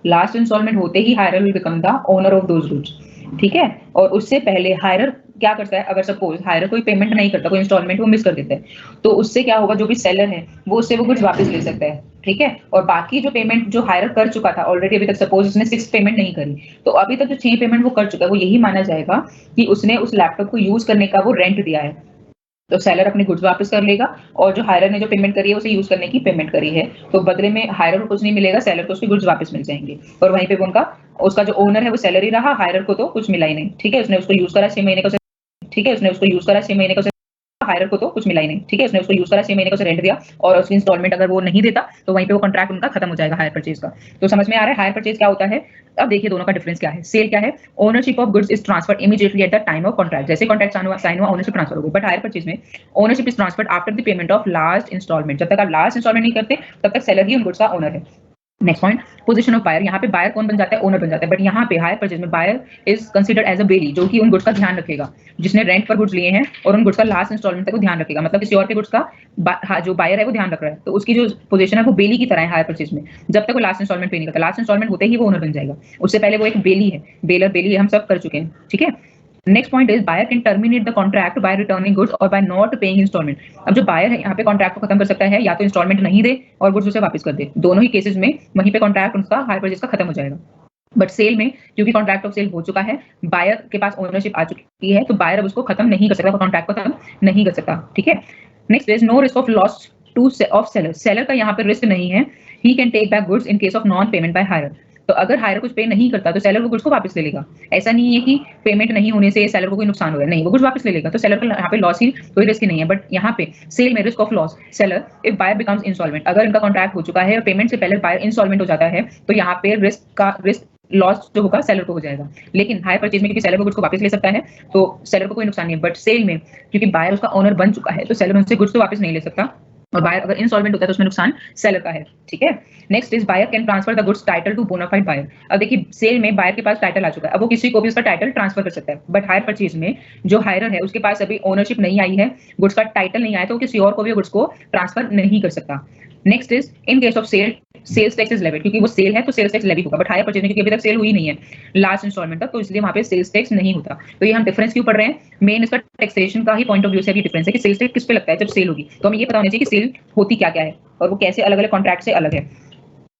Last instalment होते ही hirer will become the owner of those goods. ठीक है, और उससे पहले हायरर क्या करता है, अगर सपोज हायरर कोई पेमेंट नहीं करता, कोई इंस्टॉलमेंट वो मिस कर देता है, तो उससे क्या होगा, जो भी सेलर है वो उससे वो गुड्स वापस ले सकता है। ठीक है, और बाकी जो पेमेंट जो हायरर कर चुका था ऑलरेडी, अभी तक सपोज उसने 6 पेमेंट नहीं करी, तो अभी तक जो 6 पेमेंट वो कर चुका है, वो यही माना जाएगा कि उसने उस लैपटॉप को यूज करने का वो रेंट दिया है, तो सेलर अपने गुड्स वापस कर लेगा, और जो हायरर ने जो पेमेंट करी है उसे यूज करने की पेमेंट करी है, तो बदले में हायरर को कुछ नहीं मिलेगा, सेलर को उसके गुड्स वापस मिल जाएंगे, और वहीं पे वो उनका उसका जो ओनर है वो सेलर ही रहा, हायरर को तो कुछ मिला ही नहीं। ठीक है, उसने उसको यूज करा 6 महीने का, ठीक है, उसने उसको यूज करा 6 महीने का, हायरर को तो कुछ मिला ही नहीं। ठीक है, उसने उसको यूज करा 6 महीने का, उसे रेंट दिया, और उसकी इंस्टॉलमेंट अगर वो नहीं देता तो वहीं पे वो कॉन्ट्रैक्ट उनका खत्म हो जाएगा हायर परचेज का। तो समझ में आ रहा है हायर परचेज क्या होता है? अब देखिए दोनों का डिफरेंस क्या है। सेल क्या है, ownership of goods is transferred immediately at the time of contract, जैसे कॉन्ट्रैक्ट साइन हुआ ओनरशिप ट्रांसफर हो गई। बट हायर परचेज में ownership is transferred after the payment of last installment, जब तक आप लास्ट इंस्टॉलमेंट नहीं करते तब तक सेलर ही उन गुड्स का ओनर है। Next point, position of buyer. यहाँ पे बायर कौन बन जाता है? ओनर बन जाता है। बट यहाँ पे हायर परचेज में buyer is considered as a bailee, जो कि उन गुड्स का ध्यान रखेगा जिसने रेंट पर गुड्स लिए हैं और उन गुड्स का लास्ट इंस्टॉलमेंट तक वो ध्यान रखेगा। मतलब किसी और के गुड्स का जो बायर है वो ध्यान रख रहा है, तो उसकी जो पोजीशन है वो बेली की तरह है हायर परचेज में, जब तक वो लास्ट इंस्टॉलमेंट पे नहीं करता। लास्ट इंस्टॉलमेंट होते ही वो ओनर बन जाएगा, उससे पहले वो एक बेली है। बेलर बेली हम सब कर चुके हैं, ठीक है। Next point is buyer can terminate the contract by returning goods और बाय नॉट पेइंग इंस्टॉलमेंट। अब जो बायर है यहाँ पे कॉन्ट्रैक्ट को खत्म कर सकता है, या तो इंस्टॉलमेंट नहीं दे और गुड्स उसे वापस कर दे। दोनों ही केसेस में वहीं पे कॉन्ट्रैक्ट उसका हायर परचेज का खत्म हो जाएगा। बट सेल में क्योंकि कॉन्ट्रैक्ट ऑफ सेल हो चुका है, बायर के पास ओनरशिप आ चुकी है, तो बायर अब उसको खत्म नहीं कर सकता, कॉन्ट्रैक्ट को खत्म नहीं कर सकता, ठीक है। Next is no risk of loss to of seller. Seller का यहाँ पे रिस्क नहीं है। He can take back goods in case of non payment by hirer. तो अगर हायर कुछ पे नहीं करता तो सेलर वो गुड्स को वापस ले लेगा। ऐसा नहीं है कि पेमेंट नहीं होने से सेलर को कोई नुकसान हो रहा है, नहीं, वो गुड्स वापस ले लेगा। तो सेलर को यहाँ पे लॉस ही, कोई रिस्क ही नहीं है। बट यहाँ पे सेल में risk of loss seller if buyer becomes installment. अगर इनका कॉन्ट्रैक्ट हो चुका है और पेमेंट से पहले बायर इंस्टॉलमेंट हो जाता है, तो यहाँ पे रिस्क लॉस जो होगा सेलर को हो जाएगा। लेकिन हायर परचेज में क्योंकि सेलर को गुड्स को वापस ले सकता है, तो सेलर को कोई नुकसान नहीं है। बट सेल में क्योंकि बायर उसका ओनर बन चुका है, तो सेलर उनसे गुड्स तो वापस नहीं ले सकता, और बायर अगर इंसॉल्वेंट होता है तो उसमें नुकसान सेलर का है, ठीक है। Next is buyer can transfer the goods title to bona fide buyer. अब देखिए सेल में बायर के पास टाइटल आ चुका है, अब वो किसी को भी उसका टाइटल ट्रांसफर कर सकता है। बट हायर परचेज में जो हायरर है उसके पास अभी ओनरशिप नहीं आई है, गुड्स का टाइटल नहीं आया, तो किसी और को भी गुड्स को ट्रांसफर नहीं कर सकता। Next is in case of sale sales tax is levied, क्योंकि वो सेल है तो सेल्स टैक्स लेवी होगा। बट हायर परचेज में क्योंकि अभी तक सेल हुई नहीं है लास्ट इंस्टॉलमेंट तक, तो इसलिए वहां पे सेल्स टैक्स नहीं होता। तो ये हम डिफरेंस क्यों पढ़ रहे हैं? मेन इसका टैक्सेशन का ही पॉइंट ऑफ व्यू से भी डिफरेंस है कि सेल्स टैक्स किस पे लगता है जब सेल होगी। तो हमें ये पता होना चाहिए कि सेल होती क्या क्या है और वो कैसे अलग अलग कॉन्ट्रैक्ट से अलग है।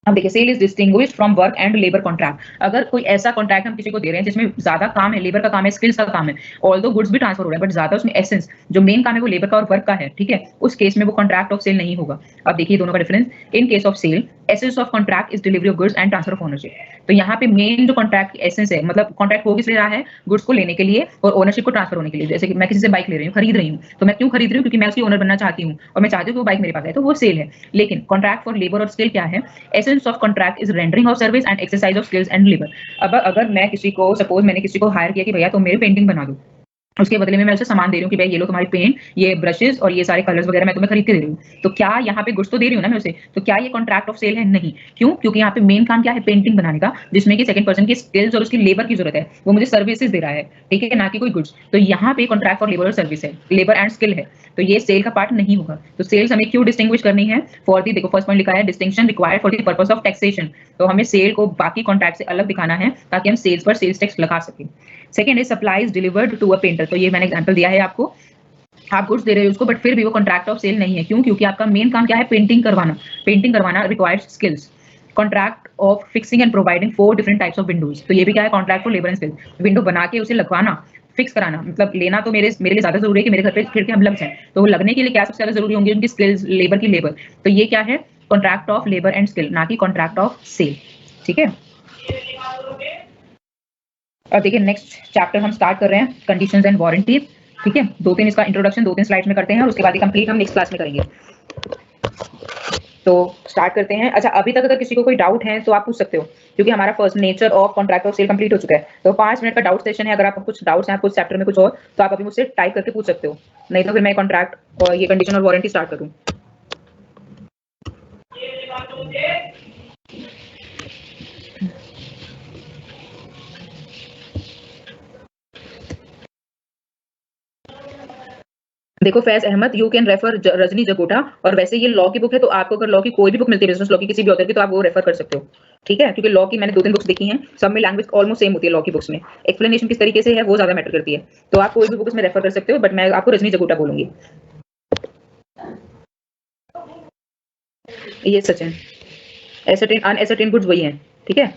अब देखिए sale is distinguished from work and labour contract. अगर कोई ऐसा कॉन्ट्रैक्ट हम किसी को दे रहे हैं जिसमें ज्यादा काम है, लेबर का काम है, स्किल्स का काम है, ऑल्दो गुड्स भी ट्रांसफर हो रहा है, बट ज्यादा उसमें एसेंस जो मेन काम है वो लेबर का और वर्क का है, ठीक है, उस केस में वो कॉन्ट्रैक्ट ऑफ सेल नहीं होगा। अब देखिए दोनों का difference. In case of sale essence of contract is delivery of goods and transfer of ownership. तो यहाँ पे मेन जो कॉन्ट्रैक्ट की एसेंस है, मतलब कॉन्ट्रैक्ट हो किस ले रहा है? गुड्स को लेने के लिए और ओनरशिप को ट्रांसफर होने के लिए। जैसे कि मैं किसी से बाइक ले रही हूँ, खरीद रही हूँ, तो मैं क्यों खरीद रही हूँ? क्योंकि मैं उसकी ओनर बनना चाहती हूँ और मैं चाहती हूँ कि वो बाइक मेरे पास है, तो वो सेल है। लेकिन कॉन्ट्रैक्ट फॉर लेबर और स्किल क्या है? Essence of contract is rendering of service and exercise of skills and labour. अब अगर मैं किसी को, सपोज मैंने किसी को हायर किया कि भैया तुम मेरी पेंटिंग बना दो, उसके बदले में मैं उसे सामान दे रही हूँ कि भाई ये लो तुम्हारी पेंट, ये ब्रशेस और ये सारे कलर्स वगैरह मैं तुम्हें खरीद के दे रही हूँ, तो क्या यहाँ पे गुड्स तो दे रही हूँ ना मैं उसे? तो क्या ये कॉन्ट्रैक्ट ऑफ सेल है? नहीं। क्यों? क्योंकि यहाँ पे मेन काम क्या है? पेंटिंग बनाने का, जिसमें कि सेकंड पर्सन की स्किल्स और उसकी लेबर की जरूरत है, वो मुझे सर्विसेज दे रहा है, ठीक है, ना कि कोई गुड्स। तो यहाँ पे कॉन्ट्रैक्ट फॉर लेबर और सर्विस है, लेबर एंड स्किल है, तो ये सेल का पार्ट नहीं होगा। तो सेल्स हमें क्यों डिस्टिंग्विश करनी है? फॉर दी, देखो फर्स्ट पॉइंट लिखा है distinction required for the purpose of taxation. तो हमें सेल को बाकी कॉन्ट्रैक्ट से अलग दिखाना है ताकि हम सेल्स पर सेल्स टैक्स लगा सकें। Second is supplies delivered to a painter. तो ये मैंने एग्जांपल दिया है आपको, आप गुड्स दे रहे हो उसको, बट फिर भी वो कॉन्ट्रैक्ट ऑफ सेल नहीं है। क्यों? क्योंकि आपका मेन काम क्या है? पेंटिंग करवाना। पेंटिंग करवाना requires skills. Contract of fixing and providing 4 different types of Windows. तो ये भी क्या है? Contract for labour and skills. Window बना के उसे लगवाना, फिक्स कराना, मतलब लेना तो मेरे लिए ज्यादा जरूरी है कि मेरे घर पे खिड़कियां हम लग जाए, तो वो लगने के लिए क्या सबसे ज्यादा जरूरी होंगी? उनकी स्किल्स, लेबर की लेबर। तो ये क्या है? Contract of labour and skill, ना कि कॉन्ट्रैक्ट ऑफ सेल, ठीक है। और देखिए नेक्स्ट चैप्टर हम स्टार्ट कर रहे हैं, कंडीशंस एंड वारंटी, ठीक है। 2-3 इसका इंट्रोडक्शन 2-3 स्लाइड्स में करते हैं और उसके बाद ही कंप्लीट हम नेक्स्ट क्लास में करेंगे। तो स्टार्ट करते हैं। अच्छा, अभी तक अगर किसी को कोई डाउट है तो आप पूछ सकते हो, क्योंकि हमारा first nature of contract of sale complete हो चुका है। तो 5 मिनट का डाउट सेशन है। अगर आपको कुछ डाउट्स हैं, आपको चैप्टर में कुछ और, तो आप अभी मुझसे टाइप करके पूछ सकते हो, नहीं तो फिर मैं कॉन्ट्रैक्ट और ये कंडीशन और वारंटी स्टार्ट करूँ। देखो Faiz Ahmed, you can refer Rajni Jagota, और वैसे ये लॉ की बुक है, तो आपको अगर लॉ की कोई भी बुक मिलती है, बिजनेस लॉ की किसी भी ऑथर की, तो आप वो रेफर कर सकते हो, ठीक है। क्योंकि लॉ की मैंने 2-3 बुक्स देखी हैं, सब में लैंग्वेज ऑलमोस्ट सेम होती है लॉ की बुक्स में, एक्सप्लेनेशन किस तरीके से है वो ज्यादा मैटर करती है। तो आप कोई भी बुक इसमें रेफर कर सकते हो, बट मैं आपको रजनी जगोटा बोलूंगी। ये सचिन, एसर्टेन अनएसर्टेन गुड्स वही है, ठीक है।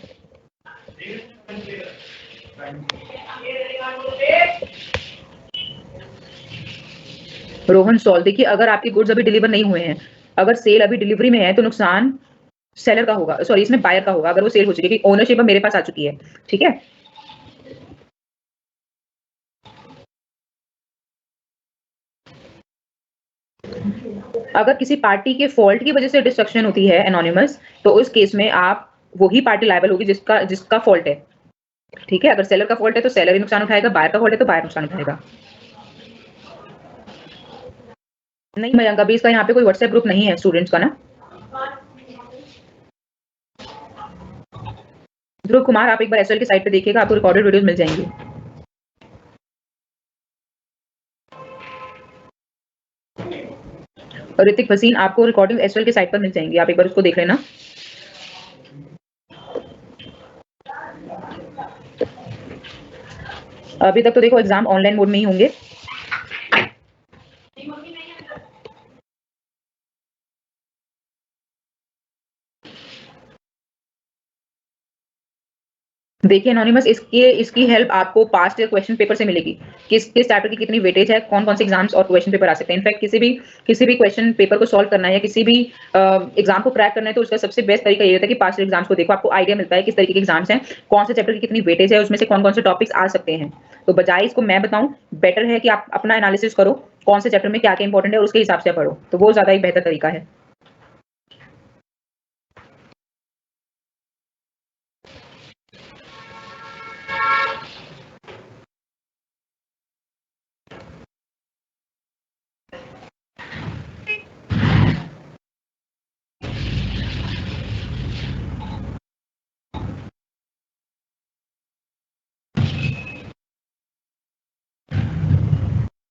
रोहन सॉल, देखिए अगर आपके गुड्स अभी डिलीवर नहीं हुए हैं, अगर सेल अभी डिलीवरी में है, तो नुकसान सेलर का होगा, सॉरी इसमें बायर का होगा, अगर वो सेल हो चुकी है, क्योंकि ओनरशिप अब मेरे पास आ चुकी है, ठीक है। अगर किसी पार्टी के फॉल्ट की वजह से डिस्ट्रक्शन होती है एनोनिमस, तो उस केस में आप वही पार्टी लायबल होगी जिसका फॉल्ट है, ठीक है। अगर सेलर का फॉल्ट है तो सेलर ही नुकसान उठाएगा, बायर का फॉल्ट है तो बायर नुकसान उठाएगा। नहीं मयंक, अभी इसका यहाँ पे कोई व्हाट्सएप ग्रुप नहीं है स्टूडेंट्स का ना। ध्रुव कुमार, आप एक बार एसएल के साइट पे देखिएगा, आपको रिकॉर्डेड वीडियोस मिल जाएंगी। और ऋतिक भसीन, आपको रिकॉर्डिंग एसएल के साइट पर मिल जाएंगी, आप एक बार उसको देख लेना। अभी तक तो देखो एग्जाम ऑनलाइन मोड में ही होंगे। देखिए एनोनिमस, इसकी हेल्प आपको पास्ट क्वेश्चन पेपर से मिलेगी। किस चैप्टर की कितनी वेटेज है, कौन कौन से एग्जाम्स और क्वेश्चन पेपर आ सकते हैं। इनफैक्ट किसी भी क्वेश्चन पेपर को सॉल्व करना है या किसी भी एग्जाम को क्रैक करना है, तो उसका सबसे बेस्ट तरीका ये होता है कि पास्ट एग्जाम्स को देखो, आपको आइडिया मिलता है किस तरीके के एग्जाम्स हैं, कौन से चैप्टर की कितनी वेटेज है, उसमें से कौन कौन से टॉपिक्स आ सकते हैं। तो बजाय इसको मैं बताऊं, बेटर है कि आप अपना एनालिसिस करो, कौन से चैप्टर में क्या क्या इंपॉर्टेंट है और उसके हिसाब से पढ़ो, तो वो ज्यादा एक बेहतर तरीका है।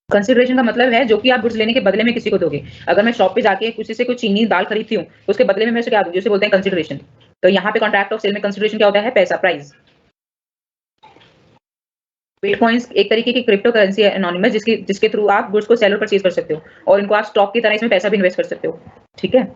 कंसिडरेशन का मतलब है जो कि आप गुड्स लेने के बदले में किसी को दोगे। अगर मैं शॉप पे जाके किसी से कुछ चीनी दाल खरीदती हूँ, तो उसके बदले में मैं उसे क्या दूँ, जिसे बोलते हैं कंसिडरेशन। तो यहाँ पे कॉन्ट्रैक्ट ऑफ सेल में कंसिडरेशन क्या होता है, पैसा, प्राइस। बिटकॉइंस एक तरीके की क्रिप्टो करेंसी है एनोनिमस, जिसके थ्रू आप गुड्स को सेल और परचेज कर सकते हो, और इनको आप स्टॉक की तरह इसमें पैसा भी इन्वेस्ट कर सकते हो। ठीक है,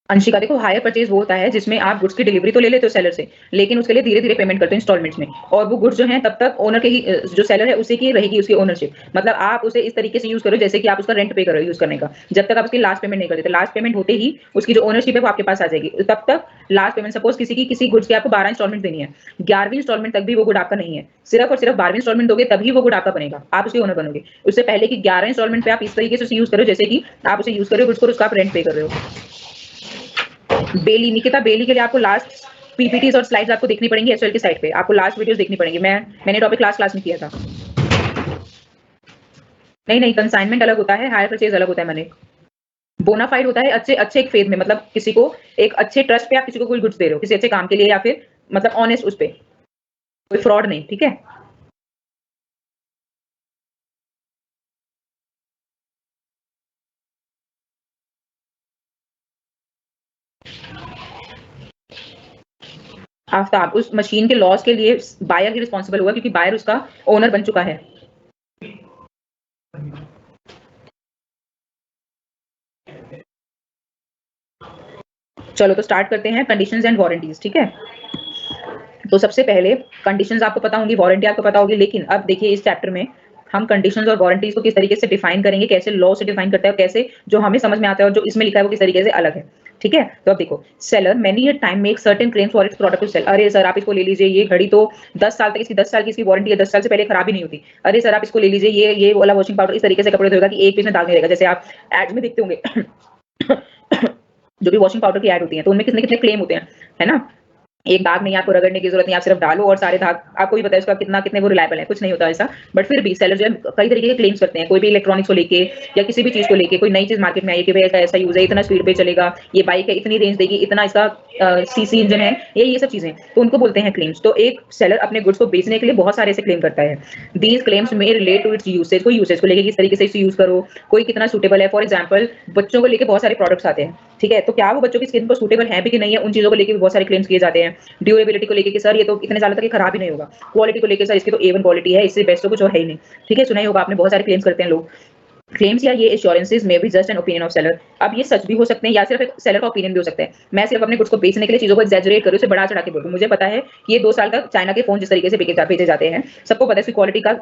अंशिका, देखो हायर परचेज वो होता है जिसमें आप गुड्स की डिलीवरी तो ले लेते हो सेलर से, लेकिन उसके लिए धीरे धीरे पेमेंट करते हो इंस्टॉलमेंट्स में, और वो गुड्स जो है तब तक ओनर के ही, जो सेलर है उसी की रहेगी उसकी ओनरशिप। मतलब आप उसे इस तरीके से यूज करो जैसे कि आप उसका रेंट पे कर रहे हो यूज करने का, जब तक आप उसकी लास्ट पेमेंट नहीं कर देते। लास्ट पेमेंट होते ही उसकी जो ओनरशिप है वो आपके पास आ जाएगी। तब तक लास्ट पेमेंट, सपोज किसी गुड्स की आपको 12 इंस्टॉलमेंट देनी है, 11वीं इंस्टॉलमेंट तक भी वो गुड आपका नहीं है, सिर्फ और सिर्फ 12वीं इंस्टॉलमेंट दोगे तभी वो गुड आपका बनेगा, आप उसके ओनर बनोगे। उससे पहले की 11 इंस्टॉलमेंट पे आप इस तरीके से उसे यूज करो जैसे कि आप उसे यूज कर रहे हो गुड्स को, उसका आप रेंट पे कर रहे हो। बेली, निकिता बेली के लिए आपको लास्ट पीपीटीज और स्लाइड्स आपको देखनी पड़ेंगी एसएल की साइट पे, आपको लास्ट वीडियोस देखनी पड़ेंगी। मैंने टॉपिक क्लास में किया था। नहीं, कंसाइनमेंट अलग होता है, हायर परचेज अलग होता है। मैंने बोनाफाइड होता है अच्छे एक फेथ में, मतलब किसी को एक अच्छे ट्रस्ट पे आप किसी को कोई गुड्स दे रहे हो किसी अच्छे काम के लिए, या फिर मतलब ऑनेस्ट उस पे, कोई फ्रॉड नहीं। ठीक है, आफ्ताब, उस मशीन के लॉस के लिए बायर ही रिस्पॉन्सिबल हुआ क्योंकि बायर उसका ओनर बन चुका है। चलो तो स्टार्ट करते हैं, कंडीशंस एंड वारंटीज। ठीक है, तो सबसे पहले कंडीशंस आपको पता होंगी, वारंटी आपको पता होगी, लेकिन अब देखिए इस चैप्टर में हम कंडीशंस और वारंटीज को किस तरीके से डिफाइन करेंगे, कैसे लॉ से डिफाइन करता है, और कैसे जो हमें समझ में आता है और जो इसमें लिखा है वो किस तरीके से अलग है। ठीक है, तो अब देखो, seller many a time make certain claims for its product to sale. अरे सर आप इसको ले लीजिए, ये घड़ी तो 10 साल तक, इसकी 10 साल की इसकी वारंटी है, 10 साल से पहले खराब ही नहीं होती। अरे सर आप इसको ले लीजिए, ये वाला वॉशिंग पाउडर इस तरीके से कपड़े धोएगा कि एक पीस में दाग नहीं रहेगा। जैसे आप एड्स में देखते होंगे जो भी वॉशिंग पाउडर की ऐड होती है, तो उनमें कितने कितने क्लेम होते हैं, है ना। एक दाग नहीं, आपको रगड़ने की जरूरत नहीं, आप सिर्फ डालो और सारे दाग, आपको भी पता है उसका कितने वो रिलायबल है, कुछ नहीं होता ऐसा। बट फिर भी सेलर जो है कई तरीके के क्लेम्स करते हैं, कोई भी इलेक्ट्रॉनिक्स को लेके या किसी भी चीज को लेके, कोई नई चीज मार्केट में आई कि भाई ऐसा यूज है, इतना स्पीड पे चलेगा, ये बाइक है, इतनी रेंज देगी, इतना इसका सीसी इंजन है, ये सब चीजें, तो उनको बोलते हैं क्लेम्स। तो एक सेलर अपने गुड्स को बेचने के लिए बहुत सारे ऐसे क्लेम करता है। दीज क्लेम्स में रिलेट टू इट्स यूसेज, कोई यूसेज को लेके किस तरीके से इसे यूज करो, कोई कितना सूटेबल है। फॉर एग्जाम्पल बच्चों को लेके बहुत सारे प्रोडक्ट्स आते हैं, ठीक है, तो क्या वो बच्चों की स्किन पर सूटेबल है भी कि नहीं है, उन चीजों को लेके भी बहुत सारे क्लेम्स किए जाते हैं। ड्यूरेबिलिटी को लेके कि सर ये तो इतने सालों तक ये खराब ही नहीं होगा। क्वालिटी को लेके सर इसकी तो A1 क्वालिटी है, इससे बेस्ट तो कुछ और है ही नहीं। ठीक है, सुना ही होगा आपने, बहुत सारे क्लेम्स करते हैं लोग। क्लेम्स या ये एश्योरेंसेस में भी just an opinion of seller. अब ये सच भी हो सकते हैं या सिर्फ एक सेलर का ओपिनियन भी हो सकता है। मैं सिर्फ अपने गुड्स को बेचने के लिए चीजों को एक्सैजरेट करूं, उसे बढ़ा चढ़ा के बोलूं। मुझे पता है कि ये 2 साल तक चाइना के फोन जिस तरीके से भेजे जाते हैं, सबको पता है इसकी क्वालिटी का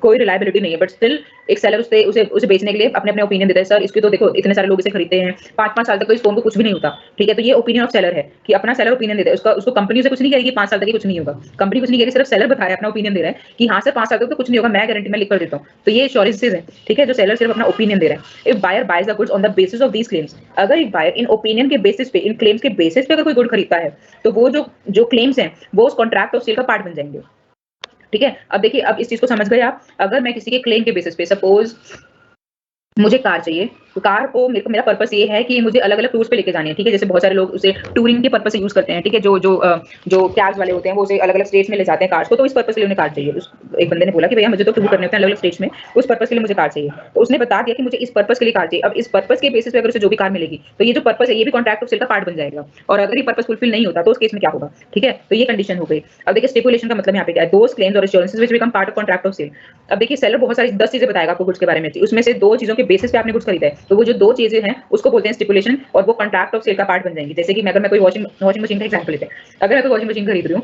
कोई रिलायबिलिटी नहीं है, बट स्टिल एक सेलर उसे बेचने के लिए अपने ओपिनियन देता है। सर इसकी तो देखो इतने सारे लोग इसे खरीदते हैं, 5-5 साल तक तो इस फोन को कुछ भी नहीं होता। ठीक है, तो ये ओपिनियन ऑफ सेलर है कि अपना सेलर ओपिनियन देता है। उसको कंपनी से कुछ नहीं कहेगी 5 साल तक कुछ नहीं होगा, कंपनी कुछ नहीं कहेगी, सिर्फ सेलर बताया, अपना ओपिनियन दे रहा है कि हाँ सर 5 साल तक तो कुछ नहीं होगा, मैं गारंटी में लिख कर देता हूँ। तो ये एश्योरेंसेस है, ठीक है, जो सेलर सिर्फ अपना ओपिनियन दे रहा है। If buyer buys the goods on the basis of these claims, अगर एक बायर इन ओपिनियन के बेसिस पे, इन क्लेम्स के बेसिस पे अगर कोई गुड खरीदता है, तो वो जो क्लेम्स हैं वो उस कॉन्ट्रैक्ट ऑफ सेल का पार्ट बन जाएंगे। ठीक है, अब देखिए, अब इस चीज को समझ गए आप। अगर मैं किसी के क्लेम के बेसिस पे, सपोज मुझे कार चाहिए, कार को मेरा पर्पस ये है कि मुझे अलग अलग टूर्स पे लेके जानी है, ठीक है। जैसे बहुत सारे लोग उसे टूरिंग के पर्पस से यूज करते हैं, ठीक है। जो कैब्स वाले होते हैं वो उसे अलग अलग स्टेट्स में ले जाते हैं कार्स को, तो इस पर्पस के लिए उन्हें कार चाहिए। एक बंदे ने बोला कि भैया मुझे तो टूर करने होते हैं अलग अलग स्टेट्स में, उस पर्पस के लिए मुझे कार चाहिए। तो उसने बता दिया कि मुझे इस पर्पस के लिए कार चाहिए। अब इस पर्पस के बेसिस पे अगर उसे जो भी कार मिलेगी तो ये जो पर्पस है ये भी कॉन्ट्रैक्ट ऑफ सेल का पार्ट बन जाएगा। और अगर ये पर्पस फुलफिल नहीं होता तो उस केस में क्या होगा, ठीक है। तो ये कंडीशन हो गई। अब देखिए स्टिपुलेशन का मतलब यहाँ पे क्या है, दोस क्लेम्स और assurances which become part of contract of sale. अब देखिए सेलर बहुत सारी 10 चीजें बताएगा आपको गुड्स के बारे में, उसमें से 2 चीजों के बेसिस पे आपने गुड्स खरीदा है, तो वो जो 2 चीजें हैं उसको बोलते हैं स्टिपुलेशन, और वो कॉन्ट्रैक्ट ऑफ सेल का पार्ट बन जाएंगी। जैसे कि अगर मैं कोई वॉशिंग मशीन का एग्जांपल लेते हैं, अगर मैं कोई वॉशिंग मशीन खरीद रही हूँ,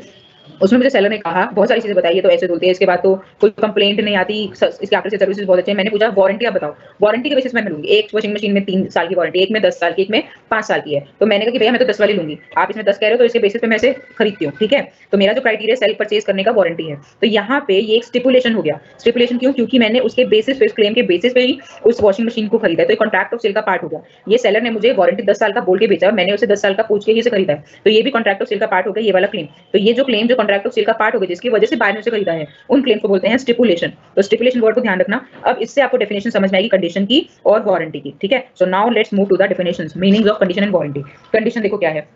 उसमें मुझे सेलर ने कहा बहुत सारी चीजें बताई है, तो ऐसे बोलते हैं, इसके बाद तो कोई कंप्लेंट नहीं आती, इसके आफ्टर सेल सर्विसेज बहुत अच्छे हैं। मैंने पूछा वारंटी आप बताओ, वारंटी के बेसिस मैं मिलूंगी। एक वॉशिंग मशीन में 3 साल की वारंटी, एक में 10 साल की, एक में 5 साल की है। तो मैंने कहा कि भैया मैं तो 10 वाली लूंगी, आप इसमें 10 कह रहे हो तो इसके बेसिस पे मैं इसे खरीदती हूँ, ठीक है। तो मेरा जो क्राइटेरिया सेल परचेज करने का वारंटी है, तो यहाँ पे ये एक स्टिपुलेशन हो गया। स्टिपुलेशन क्यों, क्योंकि मैंने उसके बेसिस पे, क्लेम के बेसिस पे ही उस वॉशिंग मशीन को खरीदा है, तो कॉन्ट्रैक्ट ऑफ सेल का पार्ट हो गया। ये सेलर ने मुझे वारंटी 10 साल का बोल के बेचा, मैंने उसे 10 साल का पूछ के ही इसे खरीदा है, तो ये भी कॉन्ट्रैक्ट ऑफ सेल का पार्ट हो गया, ये वाला क्लेम। तो ये जो क्लेम जो कॉन्ट्रैक्ट ऑफ सेल का पार्ट हो गया, जिसकी वजह से बायर ने उसे खरीदा है, उन क्लेम को बोलते हैं स्टिपुलेशन। तो स्टिपुलेशन वर्ड को ध्यान रखना। अब इससे आपको डेफिनेशन समझ में आएगी कंडीशन की और वारंटी की, ठीक है। So now let's move to the definitions, meanings of condition and warranty. Condition देखो क्या है,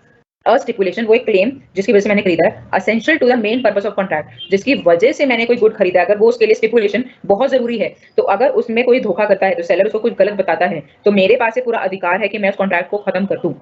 अ स्टिपुलेशन वो एक क्लेम जिसकी वजह से मैंने खरीदा है, essential to the main purpose of contract, जिसकी वजह से मैंने कोई गुड खरीदा है, अगर वो उसके लिए स्टिपुलेशन बहुत जरूरी है, तो अगर उसमें कोई धोखा करता है, तो सेलर उसको कुछ गलत बताता है, तो मेरे पास पूरा अधिकार है कि मैं उस कॉन्ट्रैक्ट को खत्म कर दूं,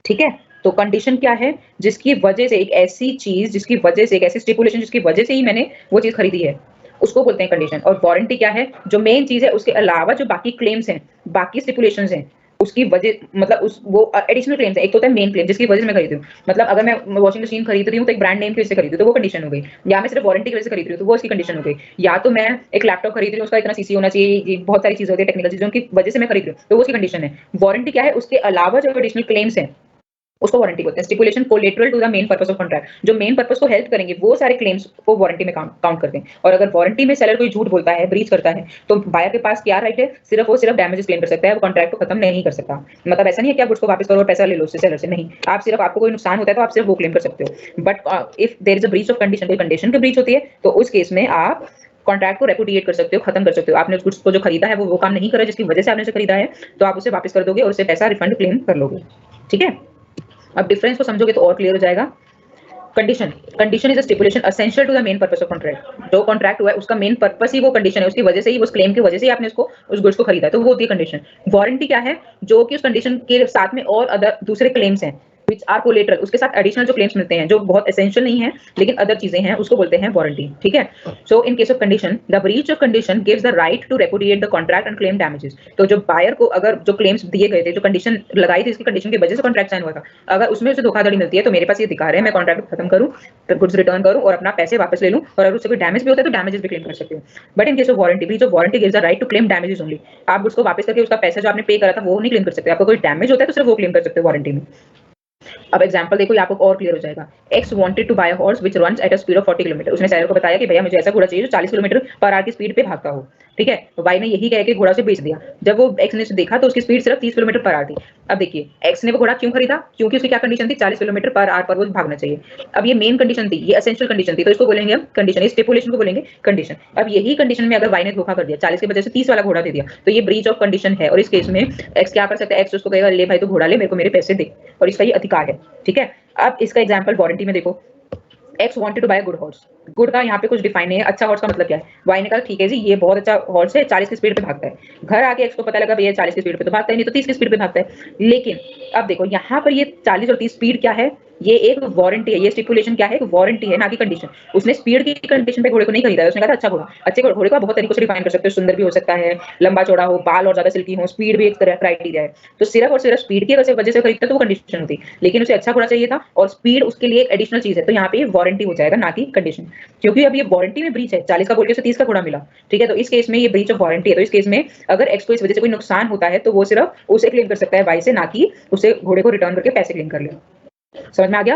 ठीक है। तो कंडीशन क्या है, जिसकी वजह से एक ऐसी चीज, जिसकी वजह से एक ऐसी स्टिपुलेशन जिसकी वजह से ही मैंने वो चीज खरीदी है, उसको बोलते हैं कंडीशन। और वारंटी क्या है, जो मेन चीज है उसके अलावा जो बाकी क्लेम्स हैं, बाकी स्टिपुलेशंस हैं, उसकी वजह मतलब उस वो एडिशनल क्लेम्स है। एक तो होता है मेन क्लेम जिसकी वजह से मैं खरीद रही हूँ, मतलब अगर मैं वॉशिंग मशीन खरीद रही हूँ तो एक ब्रांड नेम की वजह से खरीद रही हूँ, तो वो कंडीशन हो गई। या मैं सिर्फ वारंटी की वजह से खरीद रही हूँ, तो वो उसकी कंडीशन हो गई। या तो मैं एक लैपटॉप खरीद रही हूँ, उसका इतना सीसी होना चाहिए, ये बहुत सारी चीजें होती है टेक्निकल चीजों की वजह से मैं खरीद रही हूँ, तो वो उसकी कंडीशन है। वारंटी क्या है, उसके अलावा जो एडिशनल क्लेम्स हैं उसको वारंटी बोलते हैं। Stipulation collateral to the main purpose of contract, जो मेन पर्पस को हेल्प करेंगे वो सारे क्लेम्स को वारंटी में काउंट करते हैं। और अगर वारंटी में सेलर कोई झूठ बोलता है, ब्रीच करता है, तो बायर के पास क्या राइट है, सिर्फ डैमेजेस क्लेम कर सकता है, वो कॉन्ट्रैक्ट को खत्म नहीं कर सकता। मतलब ऐसा नहीं है कि आप गुड्स को वापस करो और पैसा ले लो उससे सेलर से, नहीं, आप सिर्फ आपको कोई नुकसान होता है तो आप सिर्फ वो क्लेम कर सकते हो। But if there is a breach of condition, कोई कंडीशन की ब्रीच होती है, तो उस केस में आप कॉन्ट्रैक्ट को रेपुडिएट कर सकते हो, खत्म कर सकते हो। आपने उस गुड्स को जो खरीदा है वो काम नहीं करा जिसकी वजह से आपने उसे खरीदा है, तो आप उसे वापस कर दोगे और उससे पैसा रिफंड क्लेम कर लोगे, ठीक है। अब डिफरेंस को समझोगे तो और क्लियर हो जाएगा। Condition is a stipulation essential to the main purpose of contract. जो कॉन्ट्रैक्ट हुआ है उसका मेन पर्पस ही वो कंडीशन है, उसकी वजह से ही, उस क्लेम की वजह से ही आपने उसको उस गुड्स को खरीदा है, तो वो होती है कंडीशन। वारंटी क्या है, जो कि उस कंडीशन के साथ में और अदर दूसरे क्लेम्स हैं which are collateral, उसके साथ एडिशनल जो क्लेम्स मिलते हैं जो बहुत एसेंशियल नहीं है लेकिन अदर चीजें हैं, उसको बोलते हैं वारंटी, ठीक है। So in case of condition, the breach of condition gives the right to repudiate the contract and claim damages. तो जो बायर को अगर जो क्लेम्स दिए गए थे, जो कंडीशन लगाई थी, इसकी कंडीशन की वजह से कॉन्ट्रैक्ट साइन हुआ था, अगर उसमें उसे धोखाधड़ी मिलती है, तो मेरे पास ये अधिकार है मैं कॉन्ट्रैक्ट को खत्म करूं, गुड्स रिटर्न करूं और अपना पैसे वापस ले लूं, और अगर उससे कोई डैमेज भी होता है तो डैमेजेस भी क्लेम कर सकते हो। But in case of warranty, breach of warranty gives the right to claim damages only. आप गुड्स को वापस करके उसका पैसा जो आपने पे करा था वो नहीं क्लेम कर सकते। आपको कोई डैमेज होता है तो सिर्फ वो क्लेम कर सकते हो वारंटी में। अब एग्जांपल देखो, यहाँ पर और क्लियर हो जाएगा। X wanted to buy a horse which runs at a speed of 40 kilometre. उसने सेलर को बताया कि भैया मुझे ऐसा घोड़ा चाहिए जो 40 किलोमीटर पर आवर की स्पीड पे भागता हो, ठीक है। तो भाई ने यही कह के घोड़ा से बेच दिया। जब वो X ने देखा तो उसकी स्पीड सिर्फ 30 किलोमीटर पर आवर थी। अब देखिए X ने वो घोड़ा क्यों खरीदा, क्योंकि उसकी क्या कंडीशन थी, 40 किलोमीटर पर आवर पर वो भागना चाहिए। अब ये मेन कंडीशन थी, ये एसेंशियल कंडीशन थी, तो इसको बोलेंगे हम कंडीशन, इस स्टिपुलेशन को बोलेंगे कंडीशन। अब यही कंडीशन में अगर Y ने धोखा कर दिया, 40 के बजाय से 30 वाला घोड़ा दे दिया, तो ये ब्रीच ऑफ कंडीशन है। और इस केस में X क्या कर सकता है, X उसको कहेगा ले भाई तू घोड़ा ले, मेरे को मेरे पैसे दे, और इसका ये अधिकार है, ठीक है। अब इसका एग्जांपल वारंटी में देखो, X wanted to buy a good horse। Good का यहाँ पे कुछ डिफाइन नहीं है, अच्छा हॉर्स का मतलब क्या है। Y ने कहा ठीक है जी ये बहुत अच्छा हॉर्स है, 40 की स्पीड पे भागता है। घर आके X को पता लगा भैया 40 की स्पीड पे तो भागता ही नहीं, तो 30 की स्पीड पे भागता है। लेकिन अब देखो यहाँ पर ये 40 और 30 स्पीड क्या है, ये एक वारंटी है, ये स्टिपुलेशन क्या है, एक वारंटी है ना कि कंडीशन। उसने स्पीड की कंडीशन पे घोड़े को नहीं खरीदा है, उसने कहा अच्छा घोड़ा, अच्छे घोड़े को बहुत तरीकों से डिफाइन कर सकते हो, सुंदर भी हो सकता है, लंबा चौड़ा हो, बाल और ज्यादा सिल्की हो, स्पीड भी एक क्राइटेरिया है। तो सिर्फ और सिर्फ स्पीड की वजह से खरीदता तो वो कंडीशन होती, लेकिन उसे अच्छा घोड़ा चाहिए था और स्पीड उसके लिए एक एडिशनल चीज है, तो यहाँ पे वारंटी हो जाएगा ना कि कंडीशन। क्योंकि अब ये वारंटी में ब्रीच है, 40 का बोल के उसे 30 का घोड़ा मिला, ठीक है। तो इस केस में ये ब्रीच ऑफ वारंटी है। तो इस केस में अगर X को इस वजह से कोई नुकसान होता है तो वो सिर्फ उसे क्लेम कर सकता है Y से, ना कि उसे घोड़े को रिटर्न करके पैसे क्लेम कर ले। समझ में आ गया।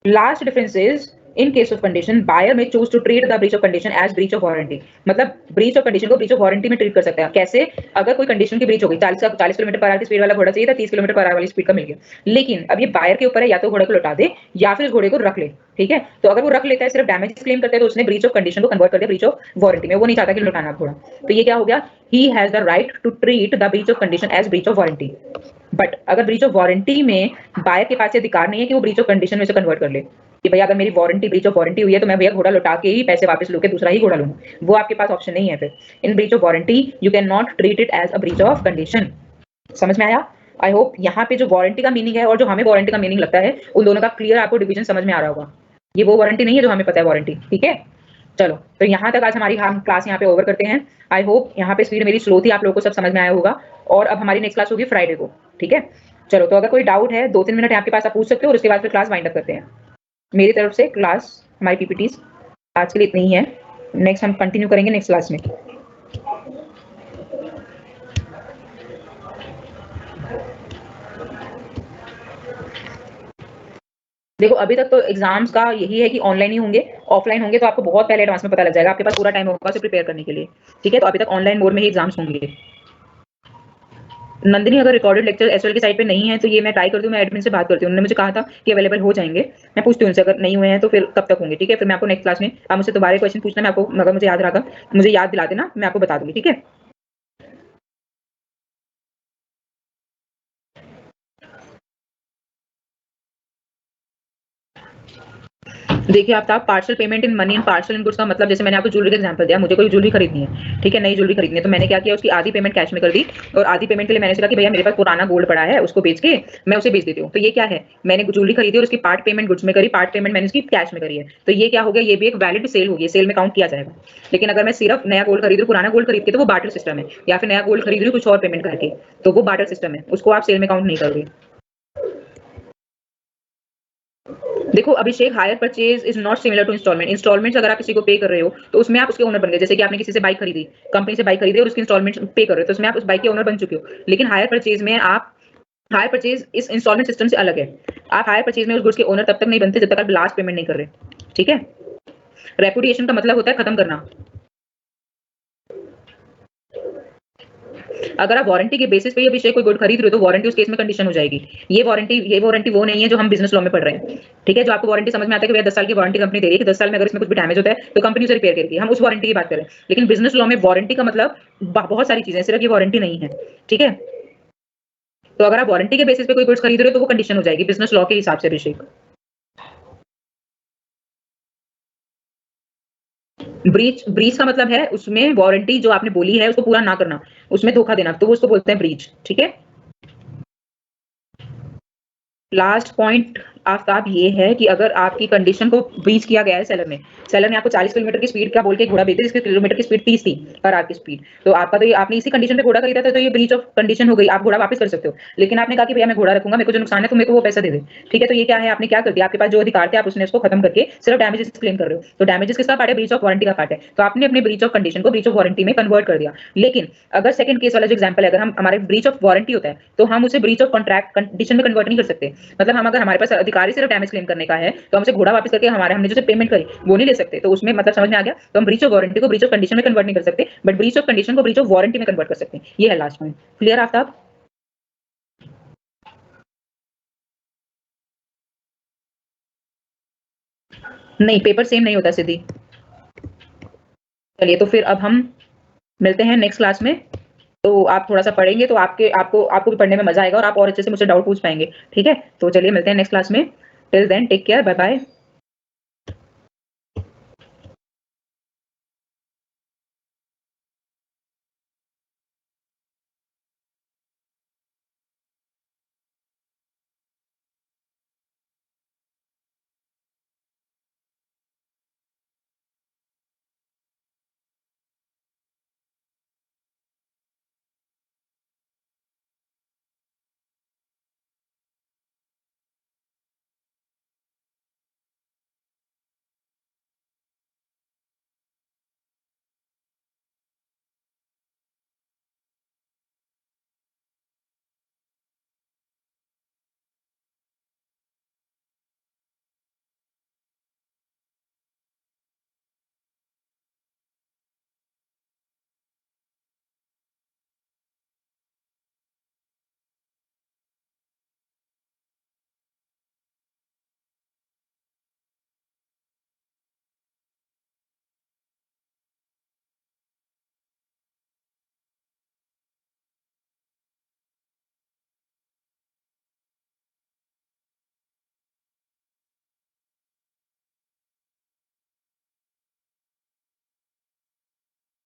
Last difference is in case of condition buyer may choose to treat the breach of condition as breach of warranty. मतलब ब्रीच ऑफ कंडीशन को ब्रीच ऑफ वारंटी में ट्रीट कर सकते हैं। कैसे? अगर कोई कंडीशन की ब्रीच हो गई, 40 किलोमीटर पर आवर की स्पीड वाला घोड़ा चाहिए था, 30 किलोमीटर पर आवर वाली स्पीड का मिल गया, लेकिन अब ये बायर के ऊपर है, या तो घोड़े को लौटा दे या फिर इस घोड़े को रख ले। ठीक है, तो अगर वो रख लेता है, सिर्फ डैमेज क्लेम करता है, तो उसने ब्रीच ऑफ कंडीशन को कन्वर्ट कर दिया ब्रीच ऑफ वारंटी में। वो नहीं चाहता कि लौटाना घोड़ा, तो ये क्या हो गया? He has the right to treat the breach of condition as breach of warranty. But अगर ब्रीच ऑफ वारंटी में बायर के पास अधिकार नहीं है कि वो ब्रीच ऑफ कंडीशन में से कन्वर्ट कर ले कि भैया अगर मेरी वारंटी ब्रीच ऑफ वारंटी हुई है तो मैं भैया घोड़ा लौटा के ही पैसे वापस लूँ के दूसरा ही घोड़ा लूँ, वो आपके पास ऑप्शन नहीं है। फिर in breach of warranty you can not treat it as a breach of condition. समझ में आया? आई होप यहाँ पे जो वारंटी का मीनिंग है और जो हमें वारंटी का मीनिंग लगता है, उन दोनों का क्लियर आपको डिवीजन समझ में आ रहा होगा। ये वो वारंटी नहीं है जो हमें पता है वारंटी। ठीक है, चलो तो यहाँ तक आज हमारी हम क्लास यहाँ पे ओवर करते हैं। आई होप यहाँ पे स्पीड मेरी स्लो थी, आप लोगों को सब समझ में आया होगा। और अब हमारी नेक्स्ट क्लास होगी फ्राइडे को। ठीक है, चलो तो अगर कोई डाउट है 2-3 मिनट आपके पास आप पूछ सकते हो और उसके बाद फिर क्लास वाइंड अप करते हैं। मेरी तरफ से क्लास हमारी पीपीटीज आज के लिए इतनी ही है। नेक्स्ट हम कंटिन्यू करेंगे नेक्स्ट क्लास में। देखो अभी तक तो एग्जाम्स का यही है कि ऑनलाइन ही होंगे, ऑफलाइन होंगे तो आपको बहुत पहले एडवांस में पता लग जाएगा, आपके पास पूरा टाइम होगा उसे प्रिपेयर करने के लिए। ठीक है, तो अभी तक ऑनलाइन मोड में ही एग्जाम्स होंगे। नंदिनी अगर रिकॉर्डेड लेक्चर एसएल की साइट पे नहीं है तो ये मैं ट्राई करती हूँ, मैं एडमिन से बात करती हूँ, उन्होंने मुझे कहा था कि अवेलेबल हो जाएंगे। मैं पूछती हूँ उनसे, अगर नहीं हुए हैं तो फिर कब तक होंगे। ठीक है, फिर मैं आपको नेक्स्ट क्लास में आप मुझसे दोबारा क्वेश्चन पूछना, मैं आपको अगर मुझे याद रहा मुझे याद दिला देना, मैं आपको बता दूंगी। ठीक है, देखिए Aftab, partial payment in money and partial in goods का मतलब, जैसे मैंने आपको ज्वेलरी का एग्जांपल दिया, मुझे कोई ज्वेलरी खरीदनी है, ठीक है, नई ज्वेलरी खरीदनी है, तो मैंने क्या किया, उसकी आधी पेमेंट कैश में कर दी और आधी पेमेंट के लिए मैंने सोचा कि भैया मेरे पास पुराना गोल्ड पड़ा है, उसको बेच के मैं उसे बेच देती हूँ। तो ये क्या है, मैंने ज्वेलरी खरीदी और उसकी पार्ट पेमेंट गुड्स में करी, पार्ट पेमेंट मैंने उसकी कैश में करी है। तो ये क्या हो गया, ये भी एक वैलिड सेल होगी, सेल में काउंट किया जाएगा। लेकिन अगर मैं सिर्फ नया गोल्ड खरीद रही हूँ, पुराना गोल्ड खरीद के, तो वो बार्टर सिस्टम है, या फिर नया गोल्ड खरीद रही हूँ कुछ और पेमेंट करके, तो वो बार्टर सिस्टम है, उसको आप सेल में काउंट नहीं करोगे। देखो Abhishek, hire purchase is not similar to instalment. Instalments अगर आप किसी को पे कर रहे हो तो उसमें आप उसके ओनर बन गए, जैसे कि आपने किसी से बाइक खरीदी, कंपनी से बाइक खरीदी और उसकी इंस्टॉलमेंट पे कर रहे हो, तो उसमें आप उस बाइक के ओनर बन चुके हो। लेकिन हायर परचेज में आप, हायर परचेज इस इंस्टॉलमेंट सिस्टम से अलग है। आप हायर परचेज में उस गुड्स के ओनर तब तक नहीं बनते जब तक आप लास्ट पेमेंट नहीं कर रहे। ठीक है, रेपुटेशन का मतलब होता है खत्म करना। अगर आप वारंटी के बेसिस पे ये विषय कोई गुड खरीद रहे हो तो वारंटी उस केस में कंडीशन हो जाएगी। ये वारंटी वो नहीं है जो हम बिजनेस लॉ में पढ़ रहे हैं। ठीक है, जो आपको वारंटी समझ में आता है कि भैया 10 साल की वारंटी कंपनी दे रही है कि 10 साल में अगर इसमें कुछ भी डैमेज होता है तो कंपनी उसे रिपेयर करेगी, हम उस वारंटी की बात करें। लेकिन बिजनेस लॉ में वारंटी का मतलब बहुत सारी चीजें, सिर्फ ये वारंटी नहीं है। ठीक है, तो अगर आप वारंटी के बेसिस पे कोई गुड्स खरीद रहे हो तो वो कंडीशन हो जाएगी बिजनेस लॉ के हिसाब से। अभिषेक, ब्रीच का मतलब है उसमें वारंटी जो आपने बोली है उसको पूरा ना करना, उसमें धोखा देना, तो वो उसको बोलते हैं ब्रीच। ठीक है, लास्ट पॉइंट आफ्ताब ये है कि अगर आपकी कंडीशन को ब्रीच किया गया है, सेलर ने आपको 40 किलोमीटर की स्पीड का बोल के घोड़ा बेचा, जिसकी किलोमीटर की स्पीड 30 थी पर आवर की स्पीड, तो आपका तो ये आपने इसी कंडीशन पे घोड़ा खरीदा था, तो ये ब्रीच ऑफ कंडीशन हो गई, आप घोड़ा वापस कर सकते हो। लेकिन आपने कहा कि भैया मैं घोड़ा रखूंगा, मेरे को जो नुकसान है तो मेरे को वो पैसा दे दे। ठीक है, तो ये क्या है, आपने क्या कर दिया, आपके पास जो अधिकार थे आप उसने उसको खत्म करके सिर्फ डैमेजेस क्लेम कर रहे हो। तो डैमेजेस किसका पार्ट है, ब्रीच ऑफ वारंटी का पार्ट है, तो आपने अपने ब्रीच ऑफ कंडीशन को ब्रीच ऑफ वारंटी में कन्वर्ट कर दिया। लेकिन अगर सेकंड केस वाला जो एग्जांपल है, अगर हम हमारे ब्रीच ऑफ वारंटी होता है तो हम उसे ब्रीच ऑफ कॉन्ट्रैक्ट कंडीशन में कन्वर्ट नहीं कर सकते। मतलब हम, अगर हमारे पास अधिकार ही सिर्फ डैमेज क्लेम करने का है तो हम उसे घोड़ा वापस करके हमने जो पेमेंट करी वो नहीं ले सकते। तो उसमें मतलब समझ में आ गया, तो हम ब्रीच ऑफ वारंटी को ब्रीच ऑफ कंडीशन में कन्वर्ट नहीं कर सकते, बट ब्रीच ऑफ कंडीशन को ब्रीच ऑफ वारंटी में कन्वर्ट कर सकते हैं। ये है लास्ट पॉइंट। क्लियर आफ्ताब? नहीं, पेपर सेम नहीं होता सिद्धि। चलिए तो फिर अब हम मिलते हैं नेक्स्ट क्लास में। तो आप थोड़ा सा पढ़ेंगे तो आपको भी पढ़ने में मजा आएगा और आप और अच्छे से मुझसे डाउट पूछ पाएंगे। ठीक है, तो चलिए मिलते हैं नेक्स्ट क्लास में। Till then take care, bye bye.